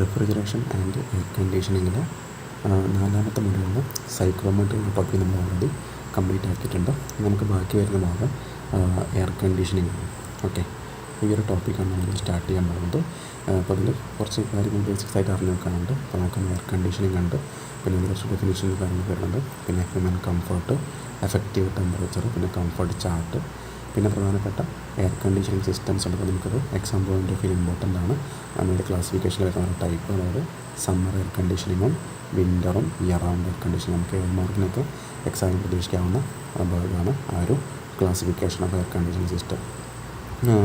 Refrigeration and air കണ്ടീഷനിങ്ങിലെ നാലാമത്തെ മൊഡ്യൂളിൽ psychrometry എന്ന ടോപ്പിക് നമ്മൾ ഓൾറെഡി കംപ്ലീറ്റ് ആക്കിയിട്ടുണ്ട്. നമുക്ക് ബാക്കി വരുന്ന ഭാഗം എയർ കണ്ടീഷനിങ് ആണ്. ഓക്കെ, ഈ ഒരു ടോപ്പിക്കാണ് നമ്മൾ സ്റ്റാർട്ട് ചെയ്യാൻ പോകുന്നത്. അപ്പോൾ അതിൽ കുറച്ച് കാര്യങ്ങൾ ബേസിക്സ് ആയിട്ട് അറിഞ്ഞു വെക്കാനുണ്ട്. അപ്പോൾ നമുക്ക് എയർ കണ്ടീഷനിങ് ഉണ്ട്, പിന്നെ അതിൽ കുറച്ച് ഡെഫിനിഷൻ കാര്യങ്ങൾ വരുന്നുണ്ട്, പിന്നെ ഹ്യൂമൻ കംഫർട്ട്, എഫക്റ്റീവ് ടെമ്പറേച്ചർ, പിന്നെ കംഫർട്ട് ചാർട്ട്, പിന്നെ പ്രധാനപ്പെട്ട എയർ കണ്ടീഷനിങ് സിസ്റ്റംസ് ഉണ്ട്. അപ്പോൾ നമുക്കത് exam point of view important ആണ്. നമ്മുടെ ക്ലാസിഫിക്കേഷനിൽ വരുന്ന ടൈപ്പ്, അതായത് സമ്മർ എയർ കണ്ടീഷനിങ്ങും വിൻ്ററും ഇയർ റൗണ്ട് എയർ കണ്ടീഷനിങ്. നമുക്ക് 7 മാർക്കിനൊക്കെ എക്സാമിന് പ്രതീക്ഷിക്കാവുന്ന ഭാഗമാണ് ആ ഒരു classification of air conditioning system.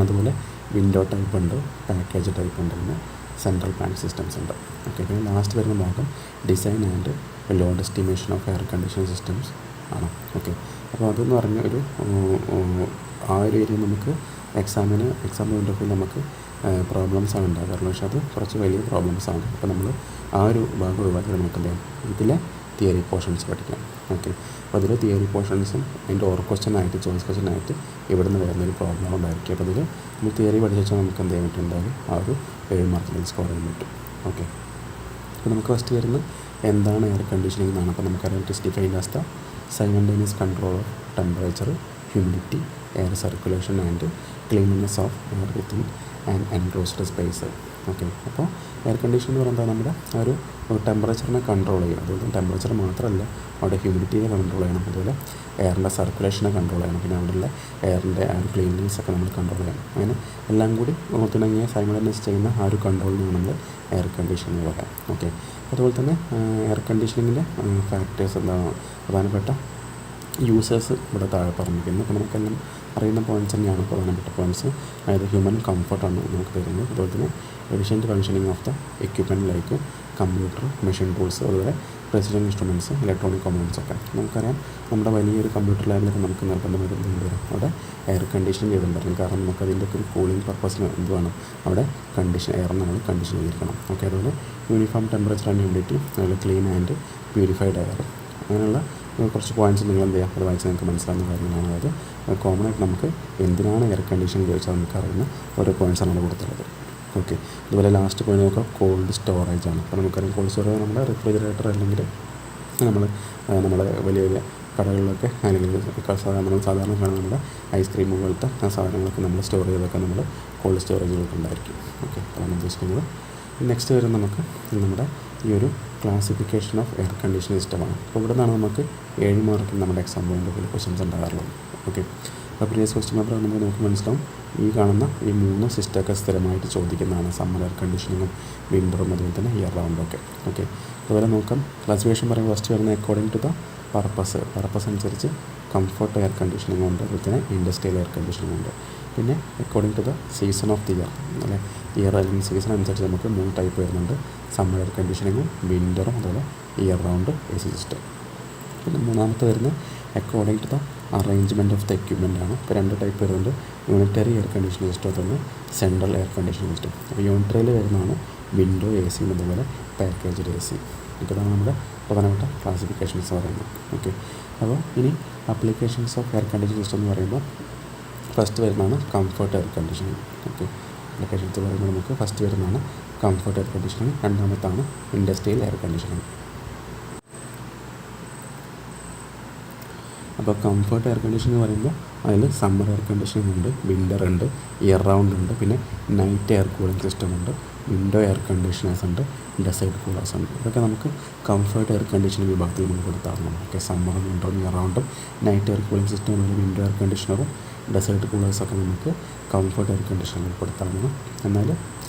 അതുപോലെ വിൻഡോ ടൈപ്പ് ഉണ്ട്, പാക്കേജ് ടൈപ്പ് ഉണ്ട്, പിന്നെ സെൻട്രൽ പ്ലാന്റ് സിസ്റ്റംസ് ഉണ്ട്. ഓക്കെ, പിന്നെ ലാസ്റ്റ് വരുന്ന ഭാഗം design and load estimation of air conditioning systems ആണ്. ഓക്കെ, അപ്പോൾ അതെന്ന് പറഞ്ഞ ഒരു ആ ഒരു ഏരിയ നമുക്ക് എക്സാം പോയിൻ്റ് ഓഫ് വ്യൂ നമുക്ക് പ്രോബ്ലംസാണ് ഉണ്ടാകാറുള്ളത്. പക്ഷേ അത് കുറച്ച് വലിയ പ്രോബ്ലംസാണ്. അപ്പോൾ നമ്മൾ ആ ഒരു ഭാഗം ഒഴിവാക്കി നമുക്ക് എന്ത് ചെയ്യാം, ഇതിലെ തിയറി പോർഷൻസ് പഠിക്കാം. ഓക്കെ, അപ്പോൾ അതിൽ തിയറി പോർഷൻസും അതിൻ്റെ ഓർ ക്വസ്റ്റ്യനായിട്ട് ചോയ്സ് ക്വസ്റ്റ്യനായിട്ട് ഇവിടെ നിന്ന് വരുന്നൊരു പ്രോബ്ലം ഉണ്ടായിരിക്കും. അപ്പോൾ അതിൽ നമ്മൾ തിയറി പഠിച്ചു വെച്ചാൽ നമുക്ക് എന്ത് ചെയ്യാൻ പറ്റും, ആ ഒരു 7 മാർക്കിൽ സ്കോർ ചെയ്യാൻ പറ്റും. ഓക്കെ, അപ്പോൾ നമുക്ക് ഫസ്റ്റ് വരുന്നത് എന്താണ് എയർ കണ്ടീഷനിങ് എന്നാണ്. അപ്പോൾ നമുക്കറിയാം, it is defined as the simultaneous control of temperature, humidity, air circulation and cleanness of air within and enclosed space. Okay, അപ്പോൾ എയർ കണ്ടീഷൻ എന്ന് പറയുന്നത് നമ്മുടെ ആ ഒരു ടെമ്പറേച്ചറിനെ കൺട്രോൾ ചെയ്യും. അതുപോലെ ടെമ്പറേച്ചർ മാത്രമല്ല, അവിടെ ഹ്യൂമിഡിറ്റിയെ കൺട്രോൾ ചെയ്യണം, അതുപോലെ എയറിൻ്റെ സർക്കുലേഷനെ കൺട്രോൾ ചെയ്യണം, പിന്നെ അവിടെയുള്ള എയറിൻ്റെ ആ ഒരു ക്ലീൻനെസ് ഒക്കെ നമ്മൾ കൺട്രോൾ ചെയ്യണം. അങ്ങനെ എല്ലാം കൂടി ഒത്തിണങ്ങിയ സൈമൾട്ടേനിയസ് ചെയ്യുന്ന ആ ഒരു കൺട്രോളിനാണ് നമ്മൾ എയർ കണ്ടീഷനിങ് എന്ന് പറയാം. ഓക്കെ, അതുപോലെ തന്നെ എയർ കണ്ടീഷനിങ്ങിൻ്റെ ഫാക്ടേഴ്സ് എന്താണ്, പ്രധാനപ്പെട്ട യൂസേഴ്സ് ഇവിടെ താഴെ പറഞ്ഞിരിക്കുന്നത്. അപ്പോൾ നമുക്കെല്ലാം അറിയുന്ന പോയിൻറ്റ്സ് തന്നെയാണ് പ്രധാനപ്പെട്ട പോയിൻറ്റ്സ്. അതായത് ഹ്യൂമൻ കംഫർട്ടാണ് നമുക്ക് തരുന്നത്. അതുപോലെ തന്നെ efficient functioning of the equipment like computer, machine tools, അതുപോലെ പ്രെസിഷൻ ഇൻസ്ട്രുമെൻറ്റ്സ്, ഇലക്ട്രോണിക് കമ്പോണൻസ് ഒക്കെ. നമുക്കറിയാം, നമ്മുടെ വലിയൊരു കമ്പ്യൂട്ടർ ലാബിലൊക്കെ നമുക്ക് നിർബന്ധമായിട്ട് എന്ത് വരും, അവിടെ എയർ കണ്ടീഷൻ ചെയ്തിട്ടുണ്ടായിരിക്കും. കാരണം നമുക്ക് അതിൻ്റെയൊക്കെ ഒരു കൂളിംഗ് പർപ്പസിന് എന്തുവാണ്, അവിടെ എയർ നമ്മൾ കണ്ടീഷൻ ചെയ്തിരിക്കണം. ഓക്കെ, അതുപോലെ യൂണിഫോം ടെമ്പറേച്ചർ ആൻഡ് ഹ്യൂമിഡിറ്റി, അതുപോലെ ക്ലീൻ ആൻഡ് പ്യൂരിഫൈഡ് എയർ, അങ്ങനെയുള്ള കുറച്ച് പോയിൻറ്റ്സ് നിങ്ങൾ എന്ത് ചെയ്യുക, അത് വായിച്ച് നിങ്ങൾക്ക് മനസ്സിലാകുന്ന കാര്യങ്ങളാണ്. അതായത് കോമൺ ആയിട്ട് നമുക്ക് എന്തിനാണ് എയർ കണ്ടീഷൻ ചോദിച്ചാൽ നമുക്ക് അറിയുന്ന ഓരോ പോയിൻറ്റ്സാണ് നമ്മൾ കൊടുത്തുള്ളത്. ഓക്കെ, അതുപോലെ ലാസ്റ്റ് പോയിന്റ് നോക്കുക, കോൾഡ് സ്റ്റോറേജ് ആണ്. അപ്പോൾ നമുക്കറിയാം, കോൾഡ് സ്റ്റോറേജ് നമ്മുടെ റെഫ്രിജറേറ്റർ അല്ലെങ്കിൽ നമ്മുടെ വലിയ വലിയ കടകളിലൊക്കെ അല്ലെങ്കിൽ നമ്മൾ സാധാരണ കാണുന്ന നമ്മുടെ ഐസ്ക്രീം പോലത്തെ ആ സാധനങ്ങളൊക്കെ നമ്മൾ സ്റ്റോർ ചെയ്തൊക്കെ നമ്മൾ കോൾഡ് സ്റ്റോറേജുകളൊക്കെ ഉണ്ടായിരിക്കും. ഓക്കെ, അതാണ് ഉദ്ദേശിക്കുന്നത്. നെക്സ്റ്റ് വരുന്നത് നമുക്ക് നമ്മുടെ ഈ ഒരു ക്ലാസിഫിക്കേഷൻ ഓഫ് എയർ കണ്ടീഷനിങ് സിസ്റ്റമാണ്. അപ്പോൾ ഇവിടെ നിന്നാണ് നമുക്ക് 7 മാർക്കിൽ നമ്മുടെ exam point of view questions ഉണ്ടാകാറുള്ളത്. ഓക്കെ, അപ്പോൾ പ്രീവിയസ് ക്വസ്റ്റ്യൻ പേപ്പർ നമുക്ക് നോക്കി മനസ്സിലാവും, ഈ കാണുന്ന ഈ 3 സിസ്റ്റമൊക്കെ സ്ഥിരമായിട്ട് ചോദിക്കുന്നതാണ്. സമ്മർ എയർ കണ്ടീഷനിങ്ങും വിൻ്ററും അതുപോലെ തന്നെ ഇയർ റൗണ്ടൊക്കെ. ഓക്കെ, അതുപോലെ നോക്കാം, ക്ലാസിഫിക്കേഷൻ പറയുമ്പോൾ ഫസ്റ്റ് വരുന്നത് അക്കോർഡിംഗ് ടു ദ പർപ്പസ് അനുസരിച്ച് കംഫർട്ട് എയർ കണ്ടീഷനിങ് ഉണ്ട്, അതുപോലെ തന്നെ ഇൻഡസ്ട്രിയൽ എയർ കണ്ടീഷനിങ് ഉണ്ട്. പിന്നെ according to the season of the year, അല്ലെ ഇയർ അല്ലെങ്കിൽ സീസൺ അനുസരിച്ച് നമുക്ക് 3 ടൈപ്പ് വരുന്നുണ്ട്, സമ്മർ എയർ കണ്ടീഷനിങ്ങും വിൻ്ററും അതുപോലെ year round A C system. പിന്നെ മൂന്നാമത്തെ വരുന്നത് according to the arrangement of the equipment ആണ്. ഇപ്പോൾ 2 ടൈപ്പ് വരുന്നുണ്ട്, യൂണിറ്ററി എയർ കണ്ടീഷനിങ് സിസ്റ്റം, അതുപോലെ സെൻട്രൽ എയർ കണ്ടീഷനിങ് സിസ്റ്റം. അപ്പോൾ യൂണിറ്ററിയിൽ വരുന്നതാണ് വിൻഡോ എ സി, അതുപോലെ പാക്കേജ്ഡ് എ സി. ഇതാണ് നമ്മുടെ പ്രധാനപ്പെട്ട ക്ലാസിഫിക്കേഷൻസ് പറയുന്നത്. ഓക്കെ, അപ്പോൾ ഇനി applications of air conditioning system എന്ന് പറയുമ്പോൾ ഫസ്റ്റ് വരുന്നതാണ് comfort air conditioning. Okay, applications പറയുമ്പോൾ നമുക്ക് ഫസ്റ്റ് വരുന്നതാണ് കംഫർട്ട് എയർ കണ്ടീഷനിങ്, രണ്ടാമത്താണ് ഇൻഡസ്ട്രിയൽ എയർ കണ്ടീഷനിങ്. അപ്പോൾ കംഫർട്ട് എയർ കണ്ടീഷൻ എന്ന് പറയുമ്പോൾ അതിൽ സമ്മർ എയർ കണ്ടീഷനിങ് ഉണ്ട്, വിൻ്റർ ഉണ്ട്, ഇയർ റൗണ്ട് ഉണ്ട്, പിന്നെ നൈറ്റ് എയർ കൂളിംഗ് സിസ്റ്റം ഉണ്ട്, വിൻഡോ എയർ കണ്ടീഷനേഴ്സ് ഉണ്ട്, ഡെസേർട്ട് കൂളേഴ്സ് ഉണ്ട്. ഇതൊക്കെ നമുക്ക് കംഫർട്ട് എയർ കണ്ടീഷനിങ് വിഭാഗത്തിൽ നമുക്ക് കൊടുത്താറുണ്ട്. ഓക്കെ, സമ്മറും വിൻ്ററും ഇയർ റൗണ്ടും നൈറ്റ് എയർ കൂളിംഗ് സിസ്റ്റം, അതുപോലെ വിൻഡോ എയർ കണ്ടീഷണറും ഡെസേർട്ട് കൂളേഴ്സൊക്കെ നമുക്ക് കംഫർട്ട് എയർ കണ്ടീഷനിൽ കൊടുത്താറുണ്ട്. എന്നാൽ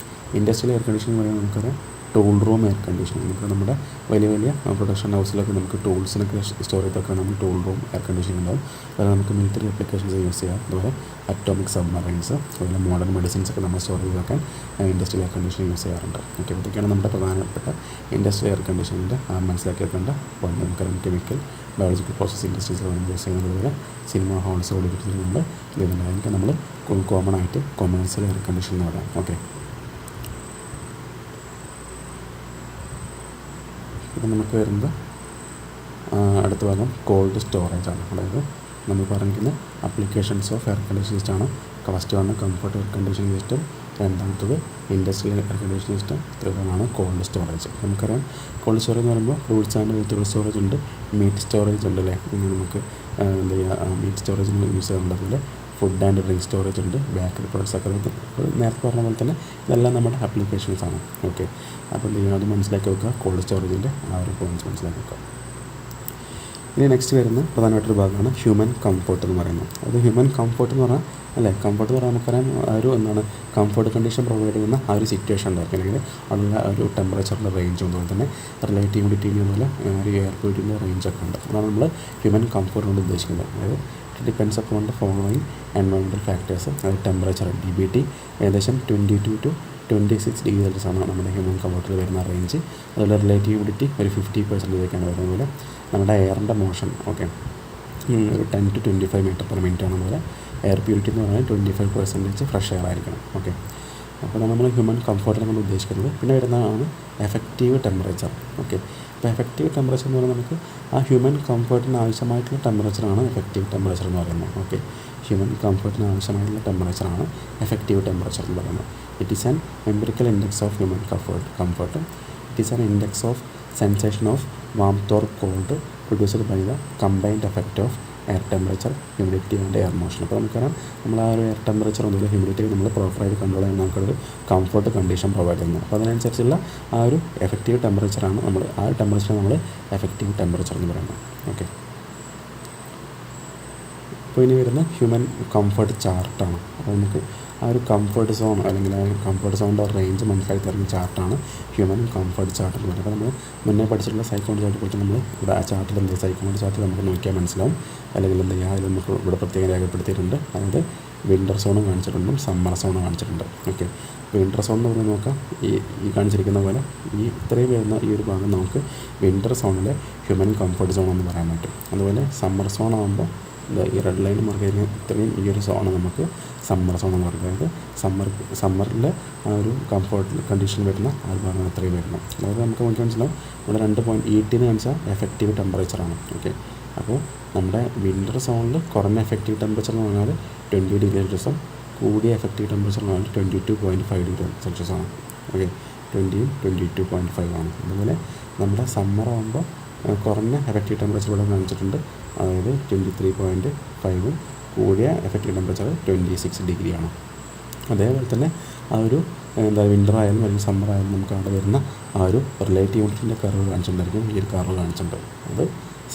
ഇൻഡസ്ട്രിയൽ എയർ കണ്ടീഷൻ എന്ന് പറയുമ്പോൾ നമുക്കറിയാം, ടൂൾ റൂം എയർ കണ്ടീഷനിങ്. നമുക്ക് നമ്മുടെ വലിയ വലിയ പ്രൊഡക്ഷൻ ഹൗസിലൊക്കെ നമുക്ക് ടൂൾസിനൊക്കെ സ്റ്റോർ ചെയ്തൊക്കെ നമ്മൾ ടൂൾ റൂം എയർ കണ്ടീഷനിങ് ഉണ്ടാവും. അതുപോലെ നമുക്ക് മിലിറ്ററി ആപ്ലിക്കേഷൻസ് യൂസ് ചെയ്യാം, അതുപോലെ അറ്റോമിക് സബ്മറൈൻസ്, അതുപോലെ മോഡേൺ മെഡിസിൻസ് ഒക്കെ നമ്മൾ സ്റ്റോർ ചെയ്ത് വെക്കാൻ ഇൻഡസ്ട്രിയൽ എയർ കണ്ടീഷനിങ് യൂസ് ചെയ്യാറുണ്ട്. ഓക്കെ, ഇതൊക്കെയാണ് നമ്മുടെ പ്രധാനപ്പെട്ട ഇൻഡസ്ട്രിയൽ എയർ കണ്ടീഷനിൻ്റെ മനസ്സിലാക്കി വെക്കേണ്ട പോയിന്റ്. നമുക്കറിയാം, കെമിക്കൽ, ബയോളജിക്കൽ പ്രോസസ് ഇൻഡസ്ട്രീസിൽ നമ്മൾ യൂസ് ചെയ്യുന്നത്, അതുപോലെ സിനിമ ഹാൾസ് ഓഡിറ്റോറിയത്തിൽ നമ്മൾ ഇതുണ്ട്. അതിനൊക്കെ നമ്മൾ കോമൺ ആയിട്ട് കൊമേഴ്സ്യൽ എയർ കണ്ടീഷൻ എന്ന് പറയാം. ഓക്കെ, ഇത് നമുക്ക് വരുന്നത് അടുത്ത ഭാഗം കോൾഡ് സ്റ്റോറേജ് ആണ്. അതായത് നമ്മൾ പറഞ്ഞിരിക്കുന്ന applications of air conditioning system ആണ്. ഫസ്റ്റ് ആണ് കംഫർട്ട് എയർ കണ്ടീഷനിങ് സിസ്റ്റം, രണ്ടാമത്തത് ഇൻഡസ്ട്രിയൽ എയർ കണ്ടീഷനിങ് സിസ്റ്റം, തേർഡാണ് കോൾഡ് സ്റ്റോറേജ്. നമുക്കറിയാം കോൾഡ് സ്റ്റോറേജ് എന്ന് പറയുമ്പോൾ ഫ്രൂട്ട്സ് ആൻഡ് വെജിറ്റബിൾ സ്റ്റോറേജ് ഉണ്ട്, മീറ്റ് സ്റ്റോറേജ് ഉണ്ട് അല്ലേ. നമുക്ക് എന്താ ചെയ്യുക, മീറ്റ് സ്റ്റോറേജിന് യൂസ് ചെയ്യുന്നുണ്ട്. അതുപോലെ ഫുഡ് ആൻഡ് ഡ്രിങ്ക് സ്റ്റോറേജ് ഉണ്ട്, ബേക്കറി പ്രോഡക്ട്സ് ഒക്കെ. നേരത്തെ പറഞ്ഞ പോലെ തന്നെ ഇതെല്ലാം നമ്മുടെ ആപ്ലിക്കേഷൻസ് ആണ്. ഓക്കെ, അപ്പോൾ എന്ത് ചെയ്യുക, അത് മനസ്സിലാക്കി വെക്കുക. കോൾഡ് സ്റ്റോറേജിൻ്റെ ആ ഒരു പോയിൻറ്റ്സ് മനസ്സിലാക്കി വെക്കുക. ഇനി നെക്സ്റ്റ് വരുന്ന പ്രധാനമായിട്ടൊരു ഭാഗമാണ് ഹ്യൂമൻ കംഫർട്ട് എന്ന് പറയുന്നത്. അത് ഹ്യൂമൻ കംഫർട്ട് എന്ന് പറഞ്ഞാൽ അല്ലേ, കംഫർട്ട് എന്ന് പറഞ്ഞാൽ നമുക്കറിയാം ആ ഒരു എന്താണ് കംഫർട്ട് കണ്ടീഷൻ പ്രൊവൈഡ് ചെയ്യുന്ന ആ ഒരു സിറ്റുവേഷൻ ഉണ്ടായിരിക്കും, അല്ലെങ്കിൽ അതിനുള്ള ഒരു ടെമ്പറേച്ചറിൻ്റെ റേഞ്ചും അതുപോലെ തന്നെ റിലേറ്റീവ് ഹ്യൂമിഡിറ്റി അതുപോലെ ഒരു എയർ പ്യൂരിറ്റിൻ്റെ റേഞ്ചൊക്കെ ഉണ്ട്. അതാണ് നമ്മൾ ഹ്യൂമൻ കംഫർട്ട് കൊണ്ട് ഉദ്ദേശിക്കുന്നത്. അതായത് it depends upon the following environmental factors. അതായത് ടെമ്പറേച്ചർ DBT ഏകദേശം 22 to 26 ഡിഗ്രി സെൽഷ്യസ് ആണ് നമ്മുടെ ഹ്യൂമൻ കംഫർട്ടിൽ വരുന്ന റേഞ്ച്. അതുപോലെ റിലേറ്റീവ് ഹ്യൂമിഡിറ്റി ഒരു 50% വരുന്നത്. അതുപോലെ നമ്മുടെ എയറിൻ്റെ മോഷൻ ഒരു 10 to 25 മീറ്റർ പെർ മിനിറ്റ് ആണ്. അതുപോലെ എയർ പ്യൂരിറ്റി എന്ന് പറഞ്ഞാൽ 25% ഫ്രഷ് എയർ ആയിരിക്കണം. ഓക്കെ, അപ്പോൾ നമ്മൾ ഹ്യൂമൻ കംഫർട്ടിനെ കൊണ്ട് ഉദ്ദേശിക്കുന്നത്. പിന്നെ വരുന്നതാണ് എഫക്റ്റീവ് ടെമ്പറേച്ചർ. ഓക്കെ, ഇപ്പോൾ എഫക്റ്റീവ് ടെമ്പറേച്ചർ എന്ന് പറഞ്ഞാൽ നമുക്ക് ആ ഹ്യൂമൻ കംഫർട്ടിന് ആവശ്യമായിട്ടുള്ള ടെമ്പറേച്ചറാണ് എഫക്റ്റീവ് ടെമ്പറേച്ചർ എന്ന് പറയുന്നത്. ഓക്കെ, ഹ്യൂമൻ കംഫർട്ടിന് ആവശ്യമായിട്ടുള്ള ടെമ്പറേച്ചറാണ് എഫക്റ്റീവ് ടെമ്പറേച്ചർ എന്ന് പറയുന്നത്. It is an empirical index of human comfort. It is an index of sensation of warmth or cold produced by the combined effect of air temperature, humidity and air motion. അപ്പോൾ നമുക്കറിയാം നമ്മൾ ആ ഒരു air temperature ഒന്നുമില്ല humidity നമ്മൾ പ്രോപ്പറായിട്ട് control ചെയ്യാൻ നമുക്കൊരു കംഫർട്ട് കണ്ടീഷൻ പ്രൊവൈഡ് ചെയ്യുന്നത്. അപ്പോൾ അതിനനുസരിച്ചുള്ള ആ ഒരു എഫക്റ്റീവ് ടെമ്പറേച്ചറാണ് നമ്മൾ ആ ടെമ്പറേച്ചർ നമ്മൾ എഫക്റ്റീവ് ടെമ്പറേച്ചർ എന്ന് പറയുന്നത്. ഓക്കെ, അപ്പോൾ ഇനി വരുന്ന ഹ്യൂമൻ കംഫർട്ട് ചാർട്ടാണ്. അപ്പോൾ നമുക്ക് ആ ഒരു കംഫർട്ട് സോൺ അല്ലെങ്കിൽ ആ ഒരു കംഫർട്ട് സോണിൻ്റെ റേഞ്ച് മനസ്സിലാക്കി തരുന്ന ചാർട്ടാണ് ഹ്യൂമൻ കംഫർട്ട് ചാർട്ട് എന്ന് പറയുന്നത്. അപ്പോൾ നമ്മൾ മുന്നേ പഠിച്ചിട്ടുള്ള സൈക്കോളജി ചാർട്ട് കുറിച്ച് നമ്മൾ ഇവിടെ ആ ചാർട്ടിൽ എന്ത് സൈക്കോളജി ചാർട്ടിൽ നമുക്ക് നോക്കിയാൽ മനസ്സിലാവും. അല്ലെങ്കിൽ എന്ത് ചെയ്യുക, അതിൽ നമുക്ക് ഇവിടെ പ്രത്യേകം രേഖപ്പെടുത്തിയിട്ടുണ്ട്. അതായത് വിൻ്റർ സോണും കാണിച്ചിട്ടുണ്ട്, സമ്മർ സോണും കാണിച്ചിട്ടുണ്ട്. ഓക്കെ, വിൻ്റർ സോൺ എന്ന് പറഞ്ഞാൽ നോക്കാം, ഈ കാണിച്ചിരിക്കുന്ന പോലെ ഇത്രയും വരുന്ന ഈ ഒരു ഭാഗം നമുക്ക് വിൻ്റർ സോണിലെ ഹ്യൂമൻ കംഫർട്ട് സോൺ എന്ന് പറയാൻ പറ്റും. അതുപോലെ സമ്മർ സോൺ ആകുമ്പോൾ ഈ റെഡ് ലൈൻ മാർക്ക് ചെയ്യുന്ന ഇത്രയും ഈ ഒരു സോണ് നമുക്ക് സമ്മർ സോൺ എന്ന് പറയുന്നത്. സമ്മറിൽ ആ ഒരു കംഫർട്ട് കണ്ടീഷൻ വരുന്ന ആ ഒരു ഭാഗം അത്രയും വരുന്നത്. അതായത് നമുക്ക് നോക്കി മനസ്സിലാവും ഇവിടെ 2 പോയിൻറ്റ് 18 എന്ന് കാണിച്ചാൽ എഫക്റ്റീവ് ടെമ്പറേച്ചറാണ്. ഓക്കെ, അപ്പോൾ നമ്മുടെ വിൻ്റർ സോണിൽ കുറഞ്ഞ എഫക്റ്റീവ് ടെമ്പറേച്ചർ എന്ന് പറഞ്ഞാൽ 20 ഡിഗ്രി സെൽഷ്യസും കൂടിയ എഫക്റ്റീവ് ടെമ്പറേച്ചർ എന്ന് പറഞ്ഞാൽ 22.5 ഡിഗ്രി സെൽഷ്യസ് ആണ്. ഓക്കെ, 20യും 22.5 ആണ്. അതുപോലെ നമ്മുടെ സമ്മർ ആകുമ്പോൾ കുറഞ്ഞ എഫക്റ്റീവ് ടെമ്പറേച്ചർ ഇവിടെ കാണിച്ചിട്ടുണ്ട്. അതായത് 23.5ഉം കൂടിയ എഫക്റ്റീവ് ടെമ്പറേച്ചർ 26 ഡിഗ്രിയാണ്. അതേപോലെ തന്നെ ആ ഒരു വിൻ്റർ ആയാലും അല്ലെങ്കിൽ സമ്മർ ആയാലും നമുക്ക് അവിടെ വരുന്ന ആ ഒരു റിലേറ്റീവ് ഹ്യൂമിഡിറ്റിൻ്റെ കർവ് കാണിച്ചിട്ടുണ്ടായിരിക്കും. ഈ ഒരു കർവ് കാണിച്ചിട്ടുണ്ട്, അത്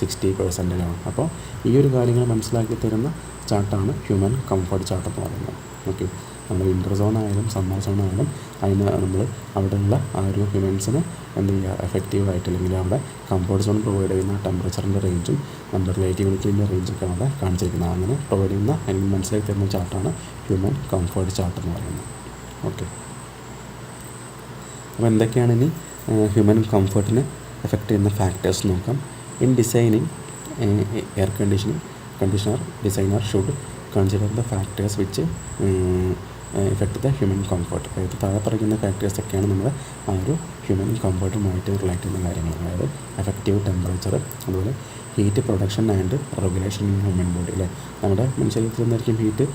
60% ആണ്. അപ്പോൾ ഈ ഒരു കാര്യങ്ങൾ മനസ്സിലാക്കി തരുന്ന ചാർട്ടാണ് ഹ്യൂമൻ കംഫർട്ട് ചാർട്ട് എന്ന് പറയുന്നത്. ഓക്കെ, നമ്മൾ വിൻ്റർ സോൺ ആയാലും സമ്മർ സോൺ ആയാലും അതിന് നമ്മൾ അവിടെയുള്ള ആ ഒരു ഹ്യൂമൻസിന് എന്ത് ചെയ്യുക, എഫക്റ്റീവായിട്ട് അല്ലെങ്കിൽ അവിടെ കംഫർട്ട് സോൺ പ്രൊവൈഡ് ചെയ്യുന്ന ടെമ്പറേച്ചറിൻ്റെ റേഞ്ചും നമ്മുടെ റിലേറ്റീവ് ഹ്യൂമിഡിറ്റിൻ്റെ റേഞ്ചൊക്കെ അവിടെ കാണിച്ചിരിക്കുന്നത്. അങ്ങനെ പ്രൊവൈഡ് ചെയ്യുന്ന അല്ലെങ്കിൽ മനസ്സിലാക്കി തരുന്ന ചാർട്ടാണ് ഹ്യൂമൻ കംഫർട്ട് ചാർട്ട് എന്ന് പറയുന്നത്. ഓക്കെ, അപ്പോൾ എന്തൊക്കെയാണ് ഇനി ഹ്യൂമൻ കംഫർട്ടിനെ എഫക്റ്റ് ചെയ്യുന്ന ഫാക്ടേഴ്സ് നോക്കാം. In designing air conditioner designer should consider the factors which effect the human comfort. അതായത് താഴെ പറയുന്ന ഫാക്ടേഴ്സൊക്കെയാണ് നമ്മൾ ആ ഒരു ഹ്യൂമൻ കംഫർട്ടുമായിട്ട് റിലേറ്റ് ചെയ്യുന്ന കാര്യങ്ങൾ. അതായത് എഫക്റ്റീവ് ടെമ്പറേച്ചർ, അതുപോലെ heat production and regulation in human body അല്ലേ. നമ്മുടെ ശരീരത്തിൽ നിന്നായിരിക്കും ഹീറ്റ്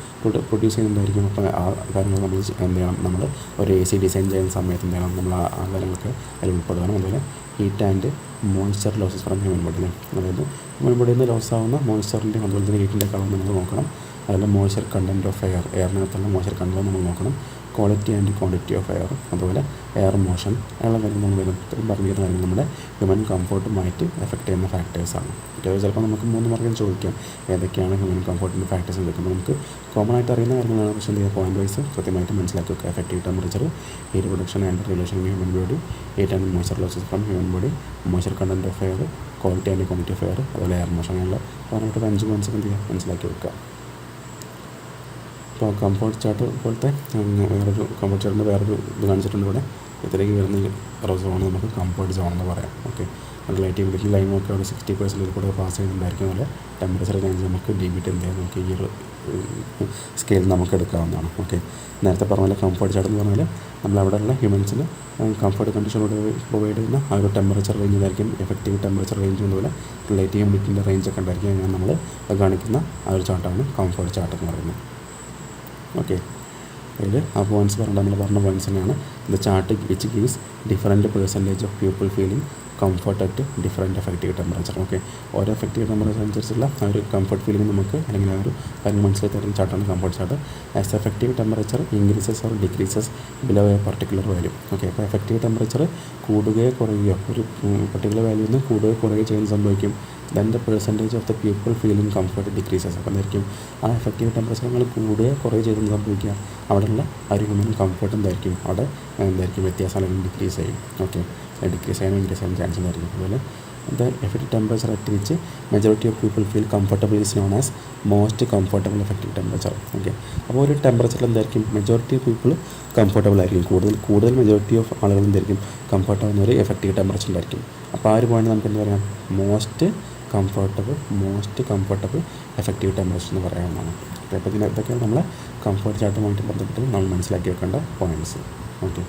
പ്രൊഡ്യൂസ് ചെയ്യുന്നതായിരിക്കും. അപ്പോൾ ആ കാര്യങ്ങൾ നമ്മൾ എന്ത് ചെയ്യണം, നമ്മൾ ഒരു AC ഡിസൈൻ ചെയ്യുന്ന സമയത്ത് എന്ത് ചെയ്യണം, നമ്മൾ ആ കാര്യങ്ങളൊക്കെ അതിൽ ഉൾപ്പെടുത്തണം. അതുപോലെ heat and moisture losses from human body. അതായത് ഹ്യൂമൻ ബോഡിയിൽ നിന്ന് ലോസ് ആവുന്ന മോയ്സ്ചറിൻ്റെയും അതുപോലെ തന്നെ ഹീറ്റിൻ്റെ അളവ് നമ്മൾ നോക്കണം. അതുപോലെ മോയ്സ്ചർ കണ്ടൻറ്റ് ഓഫ് എയറിനകത്തുള്ള മോയ്സ്ചർ കണ്ടൻറ്റ് നമ്മൾ നോക്കണം. Quality and quantity of air, അതുപോലെ എയർ മോഷൻ ഉള്ള കാര്യങ്ങൾ നമ്മൾ പറഞ്ഞിരുന്ന കാര്യങ്ങൾ നമ്മുടെ ഹ്യൂമൻ കംഫർട്ടുമായിട്ട് എഫക്റ്റ് ചെയ്യുന്ന ഫാക്ടേഴ്സാണ്. ചിലപ്പോൾ നമുക്ക് 3 മാർക്കിന് ചോദിക്കാം ഏതൊക്കെയാണ് ഹ്യൂമൻ കംഫർട്ടിൻ്റെ ഫാക്ടേഴ്സ് എന്ന് ചോദിക്കുമ്പോൾ നമുക്ക് കോമൺ ആയിട്ട് അറിയുന്ന കാര്യങ്ങളാണ്. പക്ഷേ എന്ത് ചെയ്യുക, പോയിൻ്റ് വൈസ് കൃത്യമായിട്ട് മനസ്സിലാക്കി വെക്കുക. Effective temperature, heat production and regulation in human body, heat and moisture losses from human body, moisture content of air, quality and quantity of air, അതുപോലെ എയർ മോഷൻ. അങ്ങനെയുള്ള പറഞ്ഞിട്ട് 5 പോയിൻറ്റ്സ് എന്ത് ചെയ്യുക, മനസ്സിലാക്കി വെക്കുക. ഇപ്പോൾ കംഫർട്ട് ചാർട്ട് പോലത്തെ വേറൊരു കംഫർട്ട് ചാർട്ടിൻ്റെ വേറൊരു ഇത് കാണിച്ചിട്ടുണ്ട് ഇവിടെ. ഇതിലേക്ക് വരുന്ന സോൺ നമുക്ക് കംഫർട്ട് സോൺ എന്ന് പറയാം. ഓക്കെ, റിലേറ്റീവ് ഹ്യൂമിഡിറ്റി ലൈനൊക്കെ ഒരു 60% കൂടെ പാസ് ചെയ്യുന്നുണ്ടായിരിക്കും. അതുപോലെ ടെമ്പറേച്ചർ റേഞ്ച് നമുക്ക് DBT എന്ത് ചെയ്യാം, നമുക്ക് ഈ ഒരു സ്കെയിൽ നമുക്ക് എടുക്കാവുന്നതാണ്. ഓക്കെ, നേരത്തെ പറഞ്ഞ പോലെ കംഫർട്ട് ചാർട്ട് എന്ന് പറഞ്ഞാൽ നമ്മളവിടെയുള്ള ഹ്യൂമൻസിന് കംഫർട്ട് കണ്ടീഷനോട് പ്രൊവൈഡ് ചെയ്യുന്ന ആ ഒരു ടെമ്പറേച്ചർ റേഞ്ചിലായിരിക്കും എഫക്റ്റീവ് ടെമ്പറേച്ചർ റേഞ്ചും അതുപോലെ റിലേറ്റീവ് ഹ്യൂമിഡിറ്റിൻ്റെ റേഞ്ചൊക്കെ ഉണ്ടായിരിക്കും. അങ്ങനെ നമ്മൾ കാണിക്കുന്ന ആ ഒരു ചാർട്ടാണ് കംഫർട്ട് ചാർട്ട് എന്ന് പറയുന്നത്. ഓക്കെ, അതിൽ ആ പോയിൻറ്റ്സ് നമ്മൾ പറഞ്ഞ പോയിൻറ്റ്സ് തന്നെയാണ്. The chart which gives different percentage of people feeling comfort at different effective temperature. Okay, ഓരോ എഫക്റ്റീവ് ടെമ്പറേച്ചർ അനുസരിച്ചുള്ള ആ ഒരു കംഫർട്ട് ഫീലിംഗ് നമുക്ക് അല്ലെങ്കിൽ ആ ഒരു കാര്യം മനസ്സിലാക്കി തരുന്ന ചാർട്ടാണ് comfort chart. As effective temperature increases or decreases below a particular value. Okay, അപ്പോൾ എഫക്റ്റീവ് ടെമ്പറേച്ചർ കൂടുകയോ കുറയുകയോ ഒരു പർട്ടിക്കുലർ വാല്യൂ നിന്ന് കൂടുകയോ കുറയുകയോ ചെയ്യുന്ന സംഭവിക്കും. Then the percentage of the people feeling comfort decreases. അപ്പോൾ എന്തായിരിക്കും ആ എഫക്റ്റീവ് ടെമ്പറേച്ചർ നമ്മൾ കൂടുകയോ കുറയുകയോ ചെയ്തെന്ന് സംഭവിക്കുക. അവിടെയുള്ള ആ ഒരു ഹ്യൂമൻ കംഫർട്ട് എന്തായിരിക്കും അവിടെ എന്തായിരിക്കും വ്യത്യാസം അല്ലെങ്കിൽ ഡിക്രീസ് ചെയ്യും. ഓക്കെ, ഡിക്രീസ് ചെയ്യാനും ഇൻക്രീസ് ചെയ്യാനും ചാൻസ് ഉണ്ടായിരിക്കും. അതുപോലെ the effective temperature at which majority of people feel comfortable is known as most comfortable effective temperature. Okay, അപ്പോൾ ഒരു ടെമ്പറേച്ചറിൽ എന്തായിരിക്കും മെജോറിറ്റി ഓഫ് പീപ്പിൾ കംഫർട്ടബിൾ ആയിരിക്കും. കൂടുതൽ മെജോറിറ്റി ഓഫ് ആളുകൾ എന്തായിരിക്കും കംഫർട്ട് ആവുന്ന ഒരു എഫക്റ്റീവ് ടെമ്പറേച്ചർ ഉണ്ടായിരിക്കും. അപ്പോൾ ആ ഒരു പോയിന്റ് നമുക്ക് എന്താ പറയാം, മോസ്റ്റ് കംഫർട്ടബിൾ എഫക്റ്റീവ് ടെമ്പറേച്ചർ എന്ന് പറയാവുന്നതാണ്. അപ്പോൾ ഇതൊക്കെയാണ് നമ്മളെ കംഫർട്ട് ചാർട്ടുമായിട്ട് ബന്ധപ്പെട്ട് നമ്മൾ മനസ്സിലാക്കി വെക്കേണ്ട പോയിൻറ്റ്സ്. ഓക്കെ,